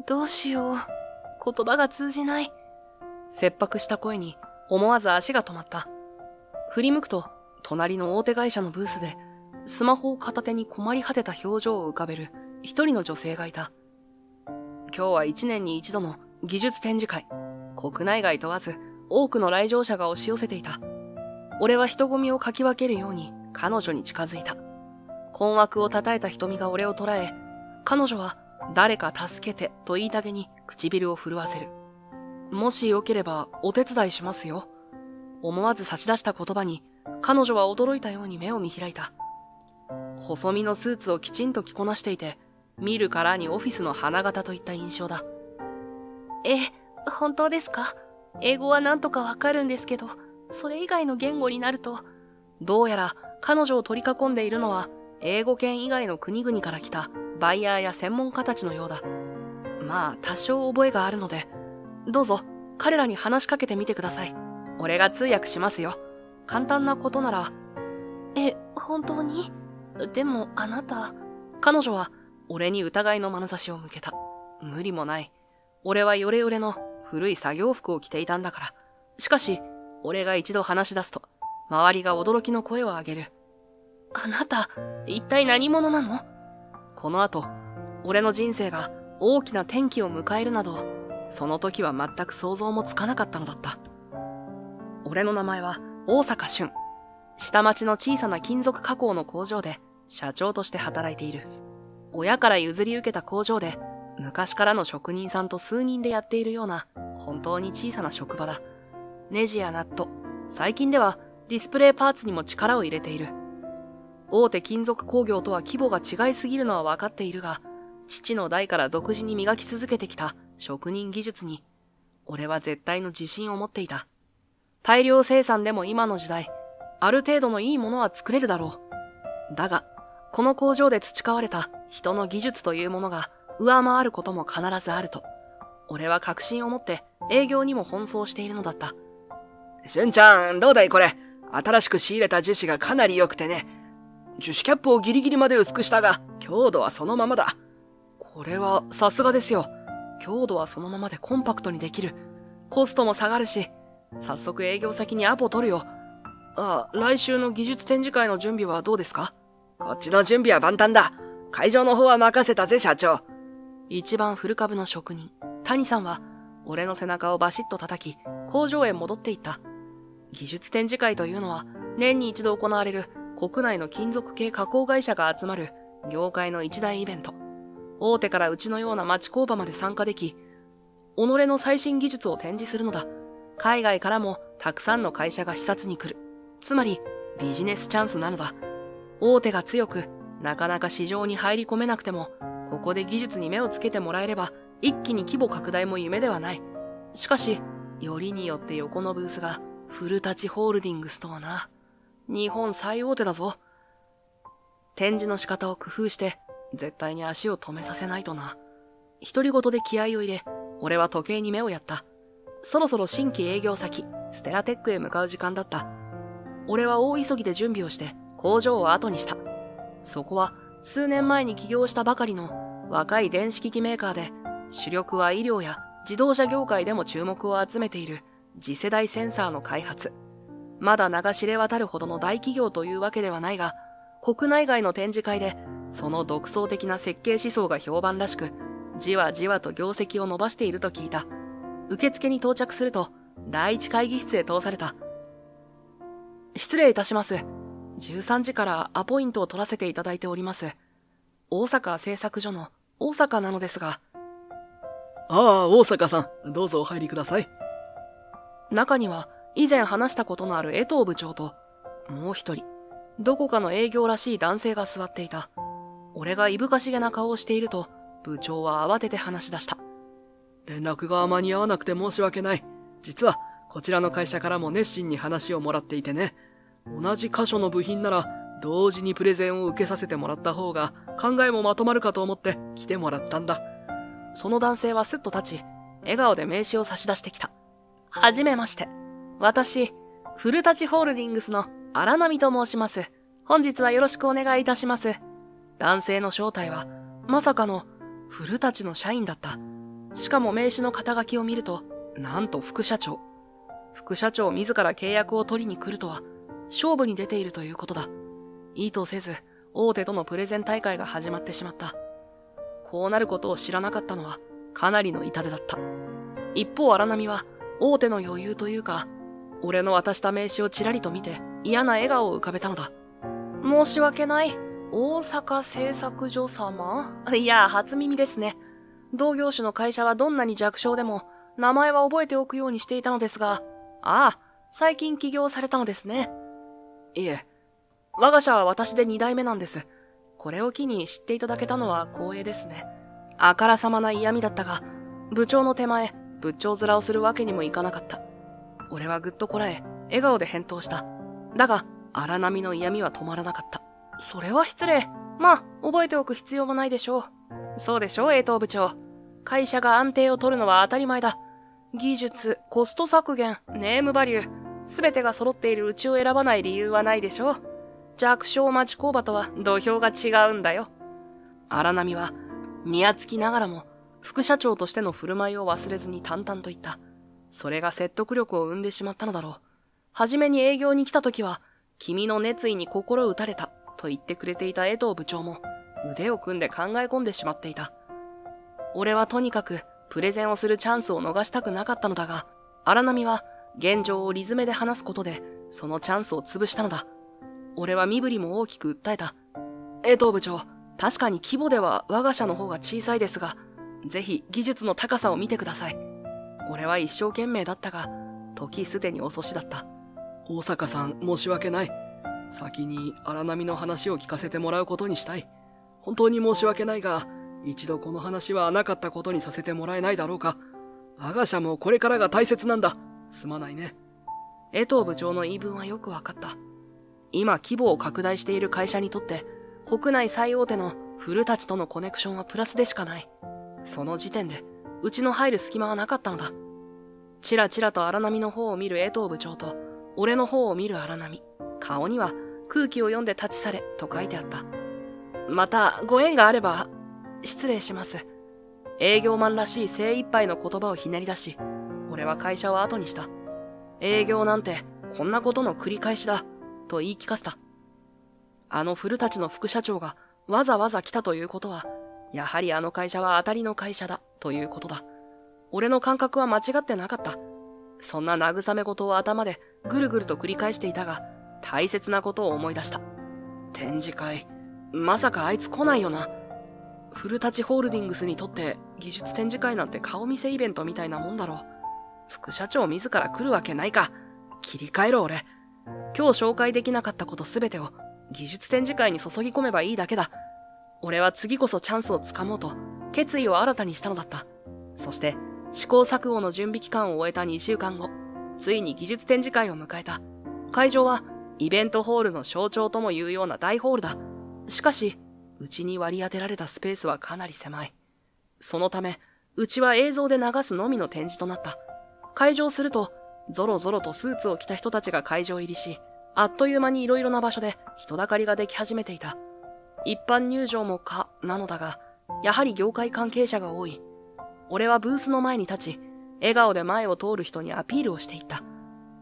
どうしよう。言葉が通じない。切迫した声に思わず足が止まった。振り向くと、隣の大手会社のブースで、スマホを片手に困り果てた表情を浮かべる一人の女性がいた。今日は1年に一度の技術展示会。国内外問わず多くの来場者が押し寄せていた。俺は人混みをかき分けるように彼女に近づいた。困惑をたたえた瞳が俺を捉え、彼女は誰か助けてと言いたげに唇を震わせる。もしよければお手伝いしますよ。思わず差し出した言葉に彼女は驚いたように目を見開いた。細身のスーツをきちんと着こなしていて、見るからにオフィスの花形といった印象だ。本当ですか？英語はなんとかわかるんですけど、それ以外の言語になると。どうやら彼女を取り囲んでいるのは、英語圏以外の国々から来たバイヤーや専門家たちのようだ。まあ、多少覚えがあるので、どうぞ彼らに話しかけてみてください。俺が通訳しますよ。簡単なことなら。本当に？でもあなた。彼女は俺に疑いの眼差しを向けた。無理もない。俺はヨレヨレの古い作業服を着ていたんだから。しかし、俺が一度話し出すと、周りが驚きの声を上げる。あなた、一体何者なの？この後、俺の人生が大きな転機を迎えるなど、その時は全く想像もつかなかったのだった。俺の名前は大坂俊。下町の小さな金属加工の工場で社長として働いている。親から譲り受けた工場で、昔からの職人さんと数人でやっているような本当に小さな職場だ。ネジやナット、最近ではディスプレイパーツにも力を入れている。大手金属工業とは規模が違いすぎるのは分かっているが、父の代から独自に磨き続けてきた職人技術に、俺は絶対の自信を持っていた。大量生産でも今の時代、ある程度のいいものは作れるだろう。だが、この工場で培われた人の技術というものが上回ることも必ずあると、俺は確信を持って営業にも奔走しているのだった。俊ちゃん、どうだいこれ。新しく仕入れた樹脂がかなり良くてね。樹脂キャップをギリギリまで薄くしたが、強度はそのままだ。これはさすがですよ。強度はそのままでコンパクトにできる。コストも下がるし、早速営業先にアポ取るよ。来週の技術展示会の準備はどうですか？こっちの準備は万端だ。会場の方は任せたぜ、社長。一番古株の職人、谷さんは、俺の背中をバシッと叩き、工場へ戻っていった。技術展示会というのは、年に一度行われる国内の金属系加工会社が集まる業界の一大イベント。大手からうちのような町工場まで参加でき、己の最新技術を展示するのだ。海外からもたくさんの会社が視察に来る。つまり、ビジネスチャンスなのだ。大手が強く、なかなか市場に入り込めなくても、ここで技術に目をつけてもらえれば、一気に規模拡大も夢ではない。しかし、よりによって横のブースが、古舘ホールディングスとはな。日本最大手だぞ。展示の仕方を工夫して、絶対に足を止めさせないとな。独り言で気合を入れ、俺は時計に目をやった。そろそろ新規営業先、ステラテックへ向かう時間だった。俺は大急ぎで準備をして工場を後にした。そこは数年前に起業したばかりの若い電子機器メーカーで、主力は医療や自動車業界でも注目を集めている次世代センサーの開発。まだ名が知れ渡るほどの大企業というわけではないが、国内外の展示会でその独創的な設計思想が評判らしく、じわじわと業績を伸ばしていると聞いた。受付に到着すると、第一会議室へ通された。失礼いたします。13時からアポイントを取らせていただいております。大阪製作所の大阪なのですが。大阪さん、どうぞお入りください。中には、以前話したことのある江藤部長と、もう一人、どこかの営業らしい男性が座っていた。俺がいぶかしげな顔をしていると、部長は慌てて話し出した。連絡が間に合わなくて申し訳ない。実は、こちらの会社からも熱心に話をもらっていてね。同じ箇所の部品なら、同時にプレゼンを受けさせてもらった方が、考えもまとまるかと思って来てもらったんだ。その男性はすっと立ち、笑顔で名刺を差し出してきた。はじめまして。私、古舘ホールディングスの荒波と申します。本日はよろしくお願いいたします。男性の正体は、まさかの古舘の社員だった。しかも名刺の肩書きを見ると、なんと副社長。副社長自ら契約を取りに来るとは、勝負に出ているということだ。意図せず、大手とのプレゼン大会が始まってしまった。こうなることを知らなかったのは、かなりの痛手だった。一方荒波は、大手の余裕というか、俺の渡した名刺をちらりと見て、嫌な笑顔を浮かべたのだ。申し訳ない。大阪製作所様？いや、初耳ですね。同業種の会社はどんなに弱小でも、名前は覚えておくようにしていたのですが、ああ、最近起業されたのですね。いえ、我が社は私で2代目なんです。これを機に知っていただけたのは光栄ですね。あからさまな嫌味だったが、部長の手前、部長面をするわけにもいかなかった。俺はぐっとこらえ、笑顔で返答した。だが、荒波の嫌味は止まらなかった。それは失礼。まあ、覚えておく必要もないでしょう。そうでしょう、江藤部長。会社が安定を取るのは当たり前だ。技術、コスト削減、ネームバリュー、すべてが揃っているうちを選ばない理由はないでしょう。弱小町工場とは土俵が違うんだよ。荒波は、にやつきながらも、副社長としての振る舞いを忘れずに淡々と言った。それが説得力を生んでしまったのだろう。はじめに営業に来た時は、君の熱意に心打たれた、と言ってくれていた江藤部長も、腕を組んで考え込んでしまっていた。俺はとにかく、プレゼンをするチャンスを逃したくなかったのだが、荒波は、現状をリズメで話すことで、そのチャンスを潰したのだ。俺は身振りも大きく訴えた。江藤部長、確かに規模では我が社の方が小さいですが、ぜひ技術の高さを見てください。俺は一生懸命だったが、時すでに遅しだった。大阪さん、申し訳ない。先に荒波の話を聞かせてもらうことにしたい。本当に申し訳ないが、一度この話はなかったことにさせてもらえないだろうか。我が社もこれからが大切なんだ。すまないね。江藤部長の言い分はよくわかった。今規模を拡大している会社にとって、国内最大手の古舘とのコネクションはプラスでしかない。その時点で、うちの入る隙間はなかったのだ。チラチラと荒波の方を見る江藤部長と、俺の方を見る荒波。顔には空気を読んで立ち去れと書いてあった。また、ご縁があれば、失礼します。営業マンらしい精一杯の言葉をひねり出し、俺は会社を後にした。営業なんて、こんなことの繰り返しだ、と言い聞かせた。あの古舘の副社長がわざわざ来たということは、やはりあの会社は当たりの会社だ、ということだ。俺の感覚は間違ってなかった。そんな慰め事を頭でぐるぐると繰り返していたが、大切なことを思い出した。展示会。まさかあいつ来ないよな。古舘ホールディングスにとって技術展示会なんて顔見せイベントみたいなもんだろう。副社長自ら来るわけないか。切り替えろ俺。今日紹介できなかったことすべてを技術展示会に注ぎ込めばいいだけだ。俺は次こそチャンスをつかもうと決意を新たにしたのだった。そして試行錯誤の準備期間を終えた2週間後、ついに技術展示会を迎えた。会場はイベントホールの象徴ともいうような大ホールだ。しかし、うちに割り当てられたスペースはかなり狭い。そのため、うちは映像で流すのみの展示となった。会場すると、ぞろぞろとスーツを着た人たちが会場入りし、あっという間にいろいろな場所で人だかりができ始めていた。一般入場もか、なのだが、やはり業界関係者が多い。俺はブースの前に立ち、笑顔で前を通る人にアピールをしていった。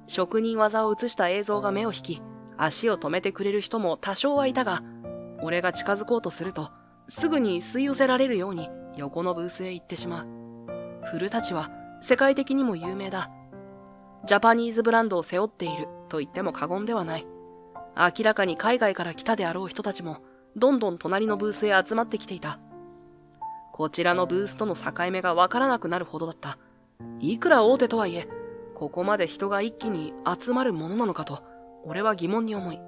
職人技を映した映像が目を引き、足を止めてくれる人も多少はいたが、俺が近づこうとすると、すぐに吸い寄せられるように横のブースへ行ってしまう。古舘は世界的にも有名だ。ジャパニーズブランドを背負っていると言っても過言ではない。明らかに海外から来たであろう人たちも、どんどん隣のブースへ集まってきていた。こちらのブースとの境目がわからなくなるほどだった。いくら大手とはいえ、ここまで人が一気に集まるものなのかと、俺は疑問に思い、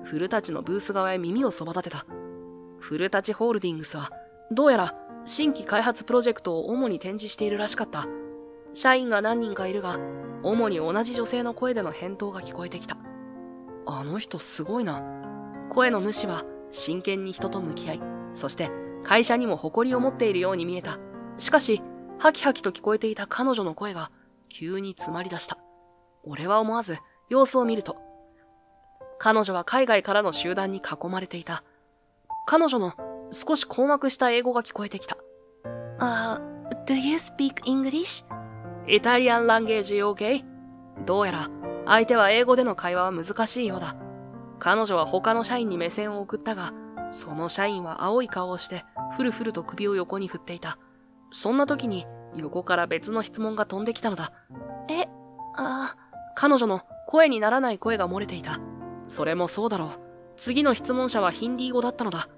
古舘のブース側へ耳をそば立てた。古舘ホールディングスは、どうやら新規開発プロジェクトを主に展示しているらしかった。社員が何人かいるが、主に同じ女性の声での返答が聞こえてきた。あの人すごいな。声の主は真剣に人と向き合い、そして会社にも誇りを持っているように見えた。しかし、ハキハキと聞こえていた彼女の声が急に詰まり出した。俺は思わず様子を見ると、彼女は海外からの集団に囲まれていた。彼女の少し困惑した英語が聞こえてきた。Do you speak English? イタリアンランゲージ OK? どうやら相手は英語での会話は難しいようだ。彼女は他の社員に目線を送ったが、その社員は青い顔をしてふるふると首を横に振っていた。そんな時に横から別の質問が飛んできたのだ。彼女の声にならない声が漏れていた。それもそうだろう。次の質問者はヒンディー語だったのだ。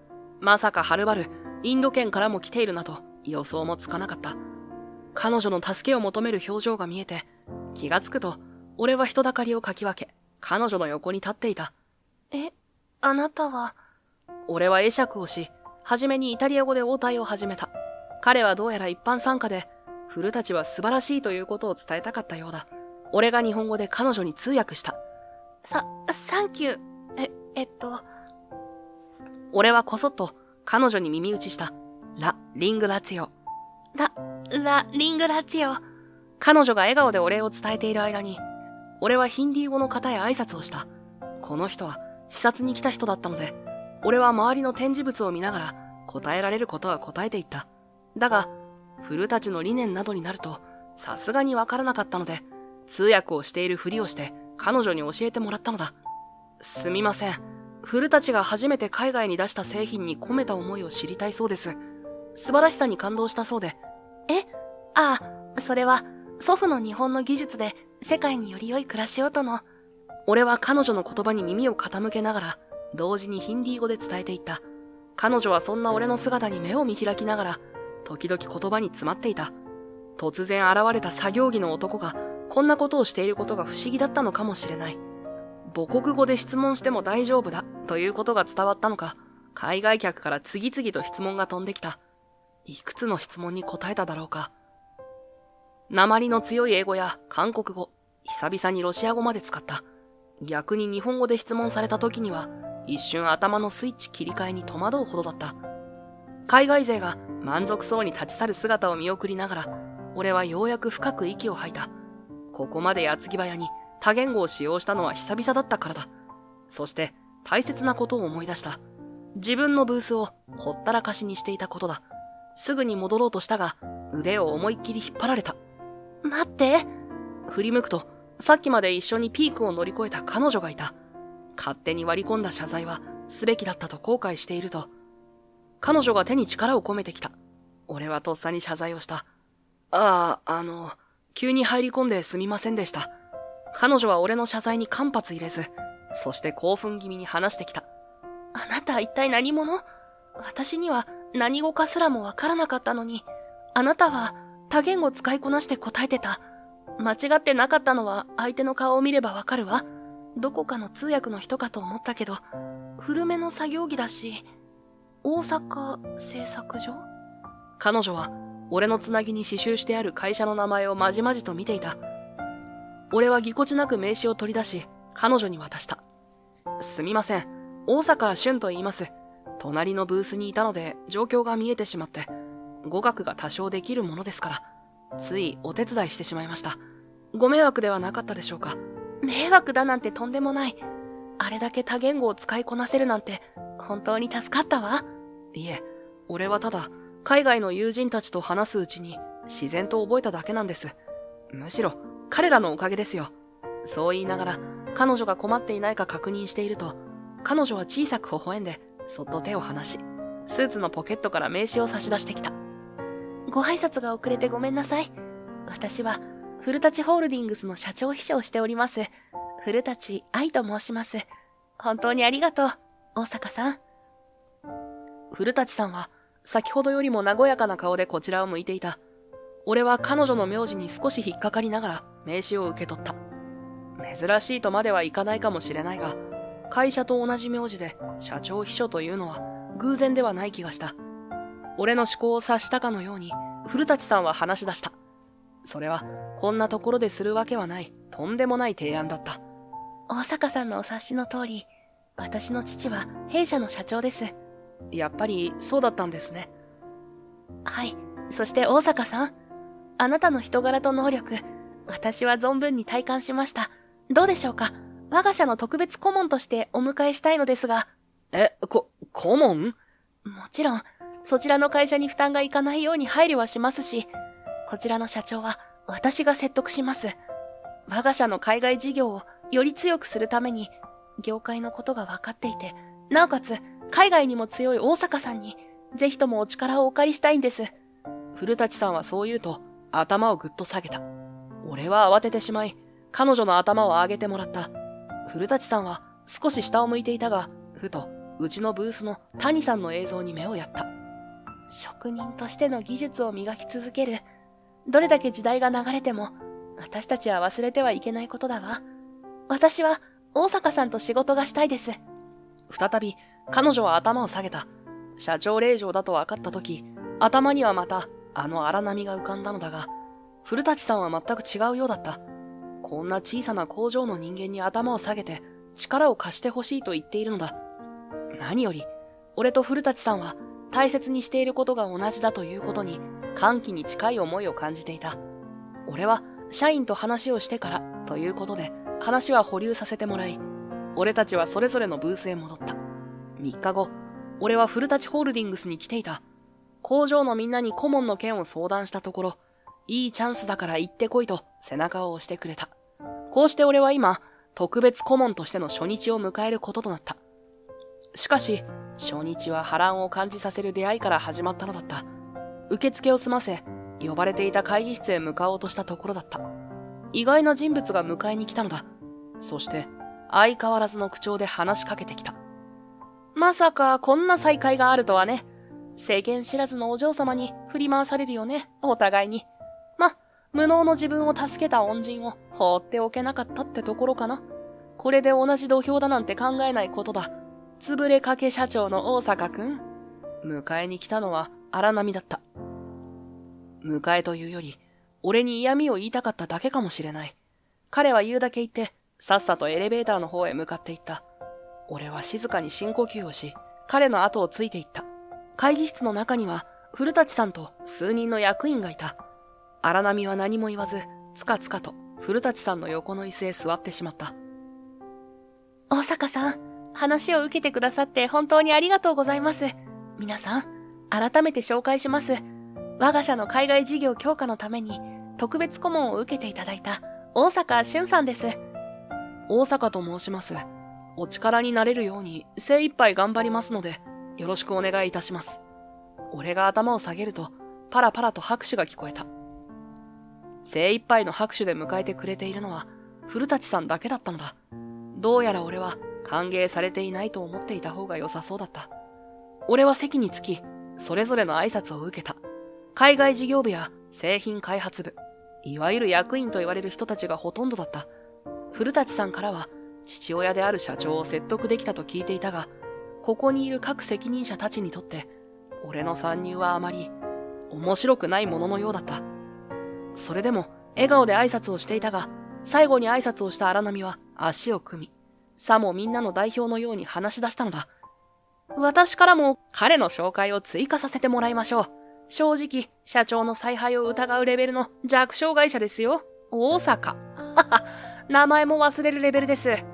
まさかはるばるインド圏からも来ているなと予想もつかなかった。彼女の助けを求める表情が見えて、気がつくと俺は人だかりをかき分け、彼女の横に立っていた。あなたは。俺は会釈をし、はじめにイタリア語で応対を始めた。彼はどうやら一般参加で、古舘は素晴らしいということを伝えたかったようだ。俺が日本語で彼女に通訳した。サンキュー。俺はこそっと彼女に耳打ちした。ラ・リングラツィオ。ラ・リングラツィオ。彼女が笑顔でお礼を伝えている間に、俺はヒンディー語の方へ挨拶をした。この人は視察に来た人だったので、俺は周りの展示物を見ながら答えられることは答えていった。だが、古舘の理念などになると、さすがにわからなかったので、通訳をしているふりをして彼女に教えてもらったのだ。すみません。古舘が初めて海外に出した製品に込めた思いを知りたいそうです。素晴らしさに感動したそうで。それは祖父の日本の技術で世界により良い暮らしをとの。俺は彼女の言葉に耳を傾けながら、同時にヒンディー語で伝えていった。彼女はそんな俺の姿に目を見開きながら、時々言葉に詰まっていた。突然現れた作業着の男が、こんなことをしていることが不思議だったのかもしれない。母国語で質問しても大丈夫だということが伝わったのか、海外客から次々と質問が飛んできた。いくつの質問に答えただろうか。訛りの強い英語や韓国語、久々にロシア語まで使った。逆に日本語で質問された時には、一瞬頭のスイッチ切り替えに戸惑うほどだった。海外勢が満足そうに立ち去る姿を見送りながら、俺はようやく深く息を吐いた。ここまで矢継ぎ早に多言語を使用したのは久々だったからだ。そして大切なことを思い出した。自分のブースをほったらかしにしていたことだ。すぐに戻ろうとしたが、腕を思いっきり引っ張られた。待って。振り向くと、さっきまで一緒にピークを乗り越えた彼女がいた。勝手に割り込んだ謝罪はすべきだったと後悔していると、彼女が手に力を込めてきた。俺はとっさに謝罪をした。急に入り込んですみませんでした。彼女は俺の謝罪に間髪入れず、そして興奮気味に話してきた。あなた一体何者？私には何語かすらもわからなかったのに、あなたは多言語使いこなして答えてた。間違ってなかったのは相手の顔を見ればわかるわ。どこかの通訳の人かと思ったけど、古めの作業着だし、大阪製作所？彼女は俺のつなぎに刺繍してある会社の名前をまじまじと見ていた。俺はぎこちなく名刺を取り出し、彼女に渡した。すみません、大阪俊と言います。隣のブースにいたので状況が見えてしまって、語学が多少できるものですから、ついお手伝いしてしまいました。ご迷惑ではなかったでしょうか。迷惑だなんてとんでもない。あれだけ多言語を使いこなせるなんて、本当に助かったわ。いえ、俺はただ、海外の友人たちと話すうちに自然と覚えただけなんです。むしろ彼らのおかげですよ。そう言いながら彼女が困っていないか確認していると、彼女は小さく微笑んでそっと手を離し、スーツのポケットから名刺を差し出してきた。ご挨拶が遅れてごめんなさい。私は古舘ホールディングスの社長秘書をしております。古舘愛と申します。本当にありがとう、大阪さん。古舘さんは先ほどよりも和やかな顔でこちらを向いていた。俺は彼女の名字に少し引っかかりながら名刺を受け取った。珍しいとまではいかないかもしれないが、会社と同じ名字で社長秘書というのは偶然ではない気がした。俺の思考を察したかのように古舘さんは話し出した。それはこんなところでするわけはないとんでもない提案だった。大阪さんのお察しの通り、私の父は弊社の社長です。やっぱりそうだったんですね。はい。そして大阪さん、あなたの人柄と能力、私は存分に体感しました。どうでしょうか？我が社の特別顧問としてお迎えしたいのですが。顧問？もちろん、そちらの会社に負担がいかないように配慮はしますし、こちらの社長は私が説得します。我が社の海外事業をより強くするために、業界のことが分かっていて、なおかつ海外にも強い大阪さんに、ぜひともお力をお借りしたいんです。古舘さんはそう言うと、頭をぐっと下げた。俺は慌ててしまい、彼女の頭を上げてもらった。古舘さんは少し下を向いていたが、ふと、うちのブースの谷さんの映像に目をやった。職人としての技術を磨き続ける。どれだけ時代が流れても、私たちは忘れてはいけないことだわ。私は、大阪さんと仕事がしたいです。再び、彼女は頭を下げた。社長令嬢だと分かったとき、頭にはまた、あの荒波が浮かんだのだが、古舘さんは全く違うようだった。こんな小さな工場の人間に頭を下げて、力を貸してほしいと言っているのだ。何より、俺と古舘さんは、大切にしていることが同じだということに、歓喜に近い思いを感じていた。俺は、社員と話をしてから、ということで、話は保留させてもらい、俺たちはそれぞれのブースへ戻った。3日後、俺は古舘ホールディングスに来ていた。工場のみんなに顧問の件を相談したところ、いいチャンスだから行ってこいと背中を押してくれた。こうして俺は今、特別顧問としての初日を迎えることとなった。しかし、初日は波乱を感じさせる出会いから始まったのだった。受付を済ませ、呼ばれていた会議室へ向かおうとしたところだった。意外な人物が迎えに来たのだ。そして、相変わらずの口調で話しかけてきた。まさかこんな再会があるとはね。世間知らずのお嬢様に振り回されるよね、お互いに。無能の自分を助けた恩人を放っておけなかったってところかな。これで同じ土俵だなんて考えないことだ。潰れかけ社長の大阪くん。迎えに来たのは荒波だった。迎えというより、俺に嫌味を言いたかっただけかもしれない。彼は言うだけ言って、さっさとエレベーターの方へ向かっていった。俺は静かに深呼吸をし、彼の後をついていった。会議室の中には、古舘さんと数人の役員がいた。荒波は何も言わず、つかつかと古舘さんの横の椅子へ座ってしまった。大阪さん、話を受けてくださって本当にありがとうございます。皆さん、改めて紹介します。我が社の海外事業強化のために特別顧問を受けていただいた大阪俊さんです。大阪と申します。お力になれるように精一杯頑張りますので、よろしくお願いいたします。俺が頭を下げると、パラパラと拍手が聞こえた。精一杯の拍手で迎えてくれているのは、古舘さんだけだったのだ。どうやら俺は歓迎されていないと思っていた方が良さそうだった。俺は席に着き、それぞれの挨拶を受けた。海外事業部や製品開発部、いわゆる役員と言われる人たちがほとんどだった。古舘さんからは、父親である社長を説得できたと聞いていたが、ここにいる各責任者たちにとって、俺の参入はあまり面白くないもののようだった。それでも笑顔で挨拶をしていたが、最後に挨拶をした荒波は足を組み、さもみんなの代表のように話し出したのだ。私からも彼の紹介を追加させてもらいましょう。正直、社長の采配を疑うレベルの弱小会社ですよ。大阪。はは、名前も忘れるレベルです。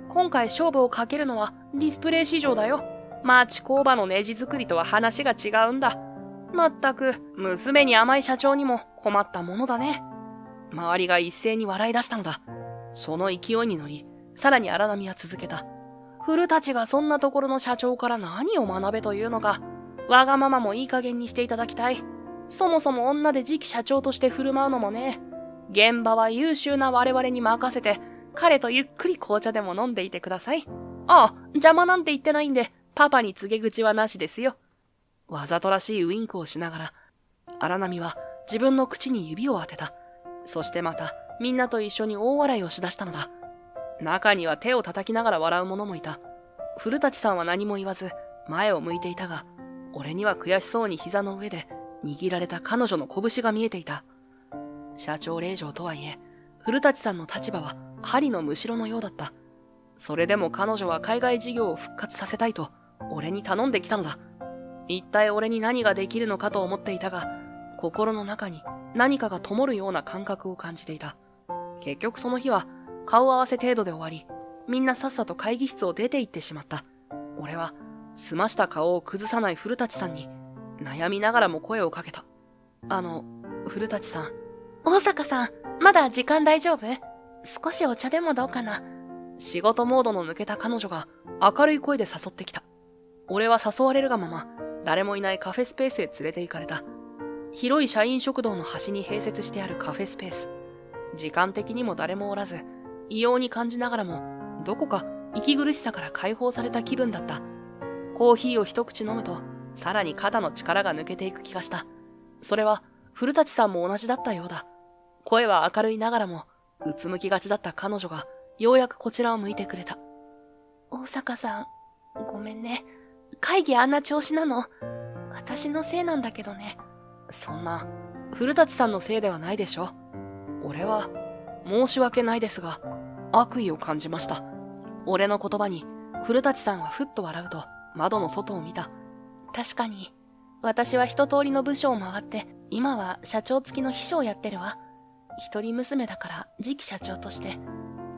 今回勝負をかけるのはディスプレイ市場だよ。町工場のネジ作りとは話が違うんだ。まったく、娘に甘い社長にも困ったものだね。周りが一斉に笑い出したのだ。その勢いに乗り、さらに荒波は続けた。古舘がそんなところの社長から何を学べというのか。わがままもいい加減にしていただきたい。そもそも女で次期社長として振る舞うのもね。現場は優秀な我々に任せて、彼とゆっくり紅茶でも飲んでいてください。ああ、邪魔なんて言ってないんで、パパに告げ口はなしですよ。わざとらしいウインクをしながら、荒波は自分の口に指を当てた。そしてまた、みんなと一緒に大笑いをしだしたのだ。中には手を叩きながら笑う者もいた。古舘さんは何も言わず、前を向いていたが、俺には悔しそうに膝の上で握られた彼女の拳が見えていた。社長令嬢とはいえ、古舘さんの立場は針のむしろのようだった。それでも彼女は海外事業を復活させたいと、俺に頼んできたのだ。一体俺に何ができるのかと思っていたが、心の中に何かが灯るような感覚を感じていた。結局その日は顔合わせ程度で終わり、みんなさっさと会議室を出て行ってしまった。俺は澄ました顔を崩さない古舘さんに悩みながらも声をかけた。古舘さん。大坂さん、まだ時間大丈夫？少しお茶でもどうかな。仕事モードの抜けた彼女が明るい声で誘ってきた。俺は誘われるがまま、誰もいないカフェスペースへ連れて行かれた。広い社員食堂の端に併設してあるカフェスペース。時間的にも誰もおらず、異様に感じながらも、どこか息苦しさから解放された気分だった。コーヒーを一口飲むと、さらに肩の力が抜けていく気がした。それは、古舘さんも同じだったようだ。声は明るいながらも、うつむきがちだった彼女が、ようやくこちらを向いてくれた。大坂さん、ごめんね。会議あんな調子なの。私のせいなんだけどね。そんな、古舘さんのせいではないでしょ。俺は、申し訳ないですが、悪意を感じました。俺の言葉に、古舘さんはふっと笑うと、窓の外を見た。確かに、私は一通りの部署を回って、今は社長付きの秘書をやってるわ。一人娘だから次期社長として。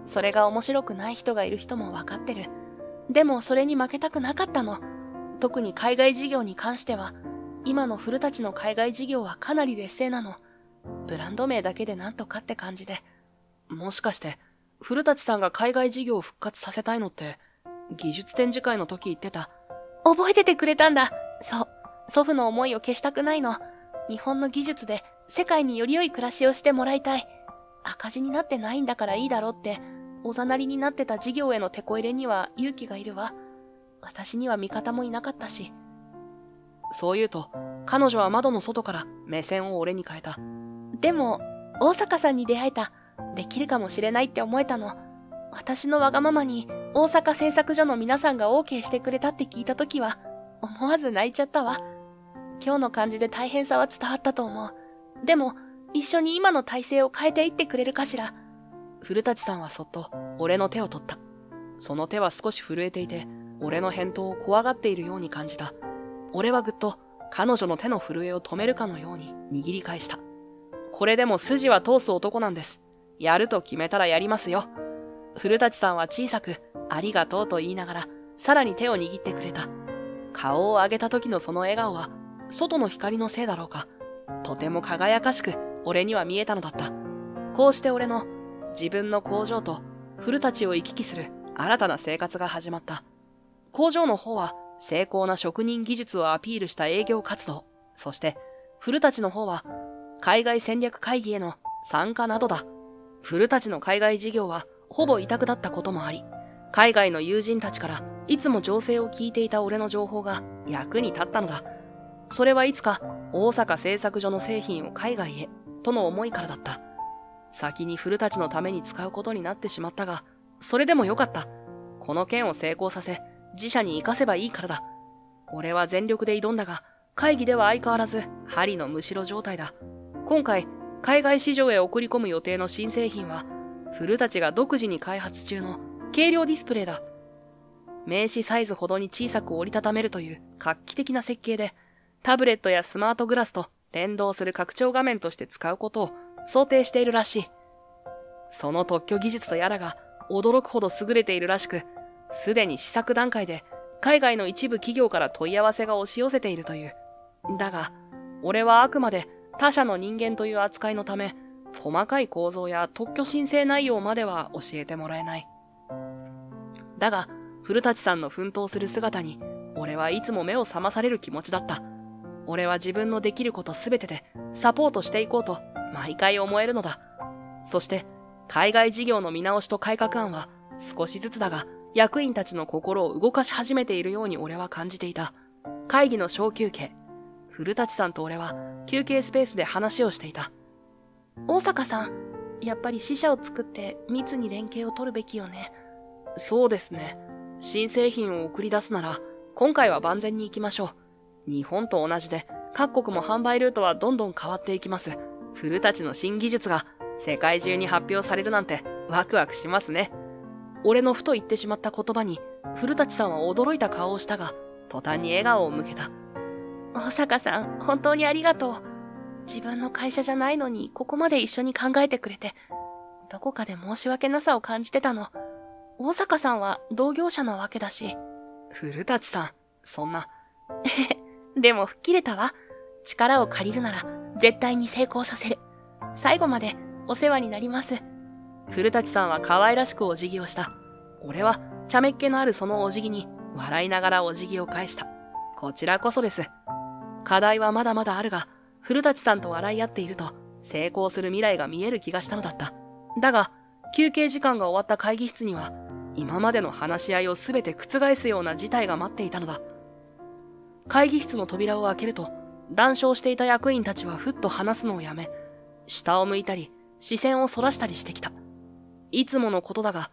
それが面白くない人がいる人もわかってる。でもそれに負けたくなかったの。特に海外事業に関しては、今の古舘の海外事業はかなり劣勢なの。ブランド名だけでなんとかって感じで。もしかして、古舘さんが海外事業を復活させたいのって、技術展示会の時言ってた。覚えててくれたんだ。そう。祖父の思いを消したくないの。日本の技術で世界により良い暮らしをしてもらいたい。赤字になってないんだからいいだろうって、おざなりになってた事業への手こ入れには勇気がいるわ。私には味方もいなかったし。そう言うと、彼女は窓の外から目線を俺に変えた。でも、大坂さんに出会えた。できるかもしれないって思えたの。私のわがままに大阪製作所の皆さんが OK してくれたって聞いたときは、思わず泣いちゃったわ。今日の感じで大変さは伝わったと思う。でも、一緒に今の体制を変えていってくれるかしら。古舘さんはそっと俺の手を取った。その手は少し震えていて、俺の返答を怖がっているように感じた。俺はぐっと彼女の手の震えを止めるかのように握り返した。これでも筋は通す男なんです。やると決めたらやりますよ。古舘さんは小さくありがとうと言いながらさらに手を握ってくれた。顔を上げた時のその笑顔は外の光のせいだろうか。とても輝かしく俺には見えたのだった。こうして俺の自分の工場と古舘を行き来する新たな生活が始まった。工場の方は精巧な職人技術をアピールした営業活動、そして古舘の方は海外戦略会議への参加などだ。古舘の海外事業はほぼ委託だったこともあり、海外の友人たちからいつも情勢を聞いていた俺の情報が役に立ったのだ。それはいつか大阪製作所の製品を海外へとの思いからだった。先に古舘のために使うことになってしまったが、それでもよかった。この件を成功させ、自社に活かせばいいからだ。俺は全力で挑んだが、会議では相変わらず針のむしろ状態だ。今回、海外市場へ送り込む予定の新製品は、古舘が独自に開発中の軽量ディスプレイだ。名刺サイズほどに小さく折りたためるという画期的な設計で、タブレットやスマートグラスと連動する拡張画面として使うことを想定しているらしい。その特許技術とやらが驚くほど優れているらしく、すでに試作段階で海外の一部企業から問い合わせが押し寄せているという。だが、俺はあくまで他社の人間という扱いのため、細かい構造や特許申請内容までは教えてもらえない。だが、古舘さんの奮闘する姿に、俺はいつも目を覚まされる気持ちだった。俺は自分のできることすべてでサポートしていこうと毎回思えるのだ。そして、海外事業の見直しと改革案は少しずつだが役員たちの心を動かし始めているように俺は感じていた。会議の小休憩。古舘さんと俺は休憩スペースで話をしていた。大坂さん、やっぱり支社を作って密に連携を取るべきよね。そうですね。新製品を送り出すなら今回は万全に行きましょう。日本と同じで各国も販売ルートはどんどん変わっていきます。古舘の新技術が世界中に発表されるなんてワクワクしますね。俺のふと言ってしまった言葉に古舘さんは驚いた顔をしたが、途端に笑顔を向けた。大坂さん、本当にありがとう。自分の会社じゃないのにここまで一緒に考えてくれて、どこかで申し訳なさを感じてたの。大坂さんは同業者なわけだし。古舘さん、そんな。でも吹っ切れたわ。力を借りるなら絶対に成功させる。最後までお世話になります。古舘さんは可愛らしくお辞儀をした。俺は茶目っ気のあるそのお辞儀に笑いながらお辞儀を返した。こちらこそです。課題はまだまだあるが、古舘さんと笑い合っていると成功する未来が見える気がしたのだった。だが、休憩時間が終わった会議室には、今までの話し合いをすべて覆すような事態が待っていたのだ。会議室の扉を開けると、談笑していた役員たちはふっと話すのをやめ、下を向いたり、視線をそらしたりしてきた。いつものことだが、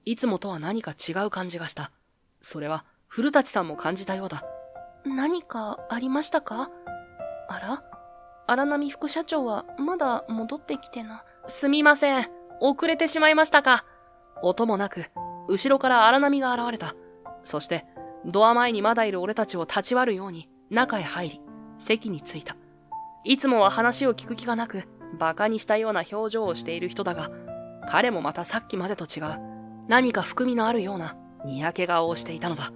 いつもとは何か違う感じがした。それは古舘さんも感じたようだ。何かありましたか？あら？荒波副社長はまだ戻ってきてな。すみません。遅れてしまいましたか。音もなく、後ろから荒波が現れた。そして、ドア前にまだいる俺たちを立ち割るように中へ入り、席に着いた。いつもは話を聞く気がなく、馬鹿にしたような表情をしている人だが、彼もまたさっきまでと違う、何か含みのあるような、にやけ顔をしていたのだ。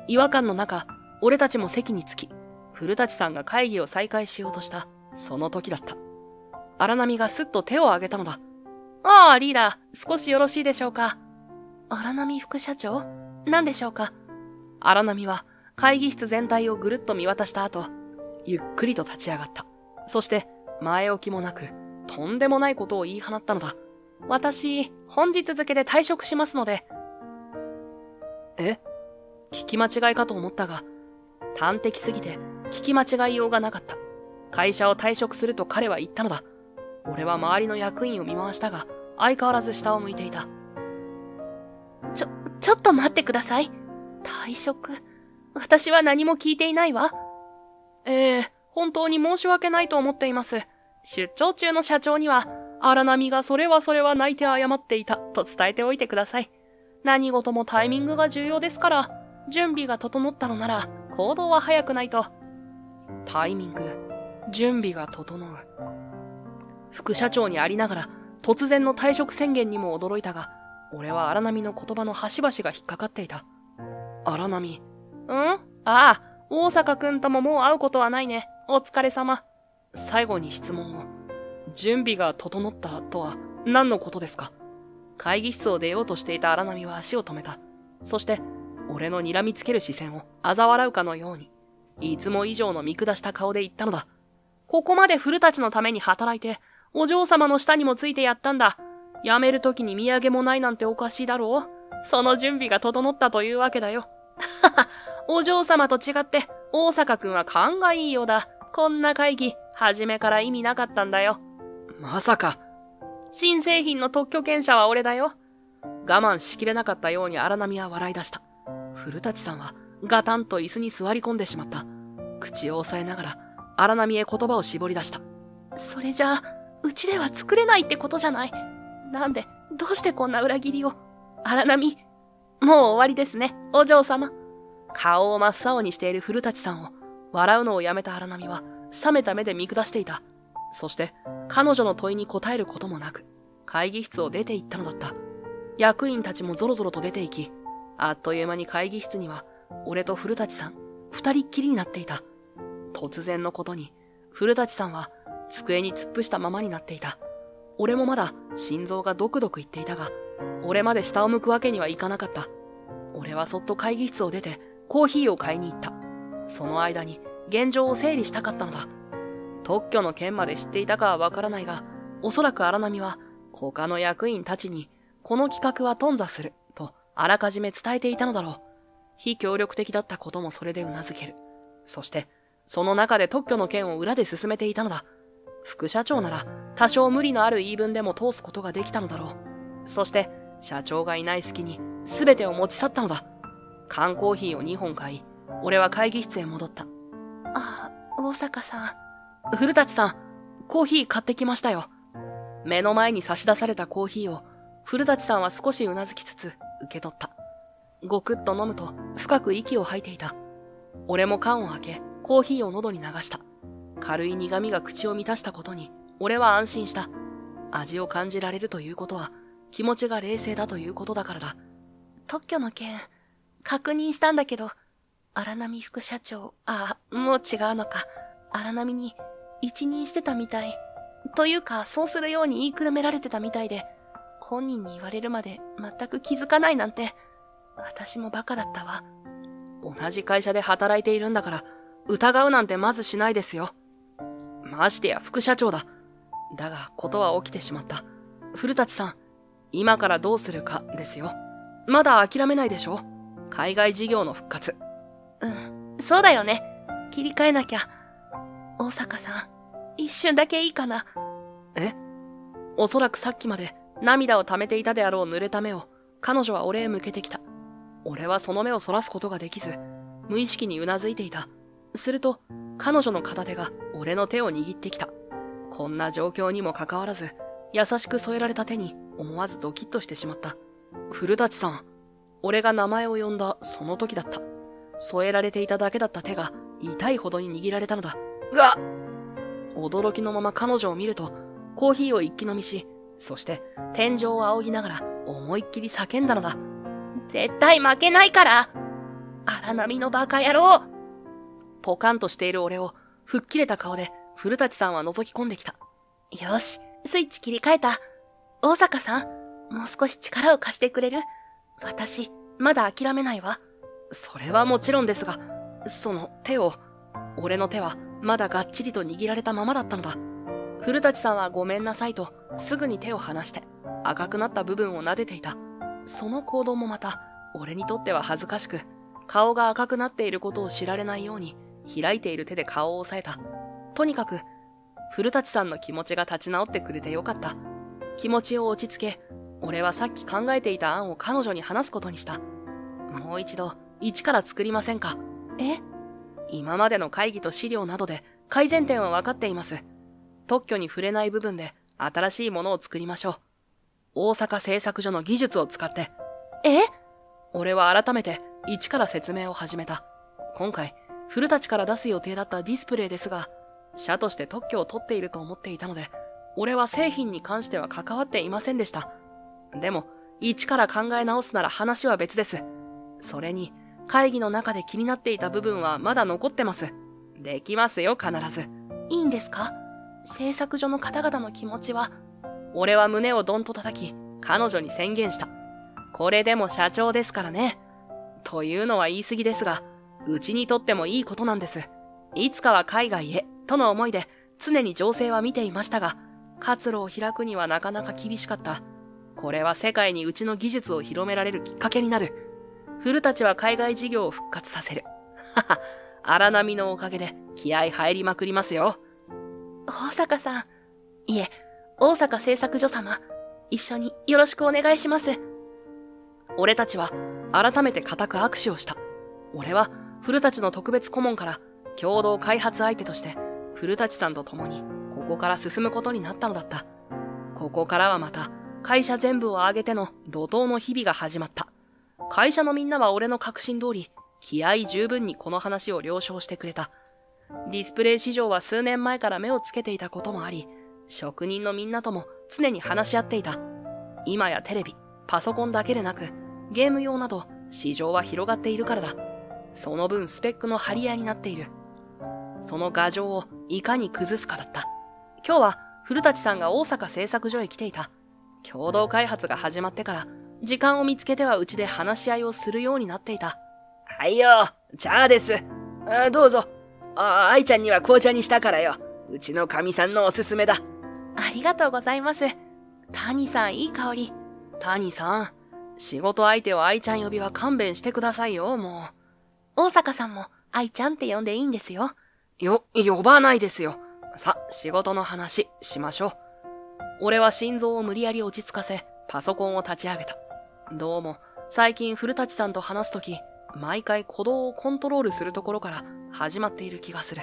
違和感の中、俺たちも席に着き、古舘さんが会議を再開しようとした、その時だった。荒波がすっと手を挙げたのだ。ああ、リーダー、少しよろしいでしょうか。荒波副社長？何でしょうか。荒波は会議室全体をぐるっと見渡した後、ゆっくりと立ち上がった。そして、前置きもなく、とんでもないことを言い放ったのだ。私、本日付で退職しますので。え？聞き間違いかと思ったが、端的すぎて聞き間違いようがなかった。会社を退職すると彼は言ったのだ。俺は周りの役員を見回したが、相変わらず下を向いていた。ちょっと待ってください。退職？私は何も聞いていないわ。本当に申し訳ないと思っています。出張中の社長には、荒波がそれは泣いて謝っていたと伝えておいてください。何事もタイミングが重要ですから、準備が整ったのなら行動は早くないと。タイミング、準備が整う。副社長にありながら突然の退職宣言にも驚いたが、俺は荒波の言葉の端々が引っかかっていた。荒波。ああ、大坂くんとももう会うことはないね。お疲れ様。最後に質問を。準備が整ったとは何のことですか？会議室を出ようとしていた荒波は足を止めた。そして、俺の睨みつける視線を嘲笑うかのように、いつも以上の見下した顔で言ったのだ。ここまで古舘のために働いて、お嬢様の下にもついてやったんだ。辞めるときに土産もないなんておかしいだろう。その準備が整ったというわけだよ。はは、お嬢様と違って、大坂くんは勘がいいようだ。こんな会議、初めから意味なかったんだよ。まさか。新製品の特許権者は俺だよ。我慢しきれなかったように荒波は笑い出した。古舘さんはガタンと椅子に座り込んでしまった。口を押さえながら荒波へ言葉を絞り出した。それじゃあ、うちでは作れないってことじゃない。なんで、どうしてこんな裏切りを。荒波、もう終わりですね、お嬢様。顔を真っ青にしている古舘さんを、笑うのをやめた荒波は冷めた目で見下していた。そして、彼女の問いに答えることもなく、会議室を出て行ったのだった。役員たちもぞろぞろと出て行き、あっという間に会議室には、俺と古舘さん、二人っきりになっていた。突然のことに、古舘さんは机に突っ伏したままになっていた。俺もまだ心臓がドクドクいっていたが、俺まで下を向くわけにはいかなかった。俺はそっと会議室を出て、コーヒーを買いに行った。その間に、現状を整理したかったのだ。特許の件まで知っていたかはわからないが、おそらく荒波は他の役員たちにこの企画は頓挫するとあらかじめ伝えていたのだろう。非協力的だったこともそれで頷ける。そしてその中で特許の件を裏で進めていたのだ。副社長なら多少無理のある言い分でも通すことができたのだろう。そして社長がいない隙に全てを持ち去ったのだ。缶コーヒーを2本買い、俺は会議室へ戻った。あ、大坂さん。古舘さん、コーヒー買ってきましたよ。目の前に差し出されたコーヒーを、古舘さんは少しうなずきつつ受け取った。ごくっと飲むと深く息を吐いていた。俺も缶を開け、コーヒーを喉に流した。軽い苦味が口を満たしたことに、俺は安心した。味を感じられるということは、気持ちが冷静だということだからだ。特許の件、確認したんだけど、荒波副社長、もう違うのか。荒波に一任してたみたい。というか、そうするように言いくるめられてたみたいで、本人に言われるまで全く気づかないなんて、私もバカだったわ。同じ会社で働いているんだから、疑うなんてまずしないですよ。ましてや副社長だ。だが、ことは起きてしまった。古舘さん、今からどうするかですよ。まだ諦めないでしょ？海外事業の復活。そうだよね。切り替えなきゃ。大坂さん、一瞬だけいいかな。おそらくさっきまで涙を溜めていたであろう濡れた目を彼女は俺へ向けてきた。俺はその目をそらすことができず、無意識にうなずいていた。すると、彼女の片手が俺の手を握ってきた。こんな状況にもかかわらず、優しく添えられた手に思わずドキッとしてしまった。古舘さん。俺が名前を呼んだその時だった。添えられていただけだった手が痛いほどに握られたのだ。が驚きのまま彼女を見ると、コーヒーを一気飲みし、そして天井を仰ぎながら思いっきり叫んだのだ。絶対負けないから！荒波のバカ野郎！ポカンとしている俺を吹っ切れた顔で古舘さんは覗き込んできた。よし、スイッチ切り替えた。大坂さん、もう少し力を貸してくれる？私、まだ諦めないわ。それはもちろんですが、その手を、俺の手はまだがっちりと握られたままだったのだ。古舘さんはごめんなさいとすぐに手を離して赤くなった部分を撫でていた。その行動もまた俺にとっては恥ずかしく、顔が赤くなっていることを知られないように開いている手で顔を押さえた。とにかく古舘さんの気持ちが立ち直ってくれてよかった。気持ちを落ち着け、俺はさっき考えていた案を彼女に話すことにした。もう一度一から作りませんか？今までの会議と資料などで改善点は分かっています。特許に触れない部分で新しいものを作りましょう。大阪製作所の技術を使って。俺は改めて一から説明を始めた。今回、古舘から出す予定だったディスプレイですが、社として特許を取っていると思っていたので、俺は製品に関しては関わっていませんでした。でも、一から考え直すなら話は別です。それに、会議の中で気になっていた部分はまだ残ってます。できますよ、必ず。いいんですか？製作所の方々の気持ちは。俺は胸をドンと叩き、彼女に宣言した。これでも社長ですからね。というのは言い過ぎですが、うちにとってもいいことなんです。いつかは海外へ、との思いで常に情勢は見ていましたが、活路を開くにはなかなか厳しかった。これは世界にうちの技術を広められるきっかけになる。古舘は海外事業を復活させる。はは、荒波のおかげで気合入りまくりますよ。大坂さん。いえ、大阪製作所様。一緒によろしくお願いします。俺たちは改めて固く握手をした。俺は古舘の特別顧問から共同開発相手として古舘さんと共にここから進むことになったのだった。ここからはまた会社全部を挙げての怒涛の日々が始まった。会社のみんなは俺の確信通り気合十分にこの話を了承してくれた。ディスプレイ市場は数年前から目をつけていたこともあり、職人のみんなとも常に話し合っていた。今やテレビ、パソコンだけでなく、ゲーム用など市場は広がっているからだ。その分スペックの張り合いになっている。その牙城をいかに崩すかだった。今日は古舘さんが大阪製作所へ来ていた。共同開発が始まってから、時間を見つけてはうちで話し合いをするようになっていた。はいよ、茶です。どうぞ。愛ちゃんには紅茶にしたからよ。うちの神さんのおすすめだ。ありがとうございます。谷さん、いい香り。谷さん、仕事相手を愛ちゃん呼びは勘弁してくださいよ、もう。大坂さんも愛ちゃんって呼んでいいんですよ。呼ばないですよ。さ、仕事の話しましょう。俺は心臓を無理やり落ち着かせ、パソコンを立ち上げた。どうも、最近古舘さんと話すとき、毎回鼓動をコントロールするところから始まっている気がする。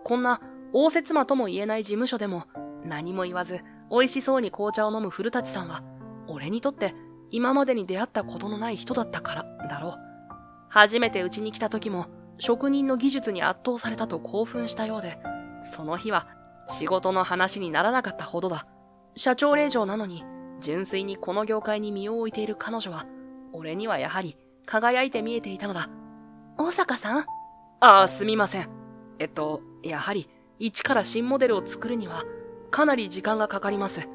こんな応接間とも言えない事務所でも何も言わず美味しそうに紅茶を飲む古舘さんは、俺にとって今までに出会ったことのない人だったからだろう。初めてうちに来た時も職人の技術に圧倒されたと興奮したようで、その日は仕事の話にならなかったほどだ。社長令嬢なのに純粋にこの業界に身を置いている彼女は、俺にはやはり輝いて見えていたのだ。大坂さん？すみません。やはり一から新モデルを作るにはかなり時間がかかります。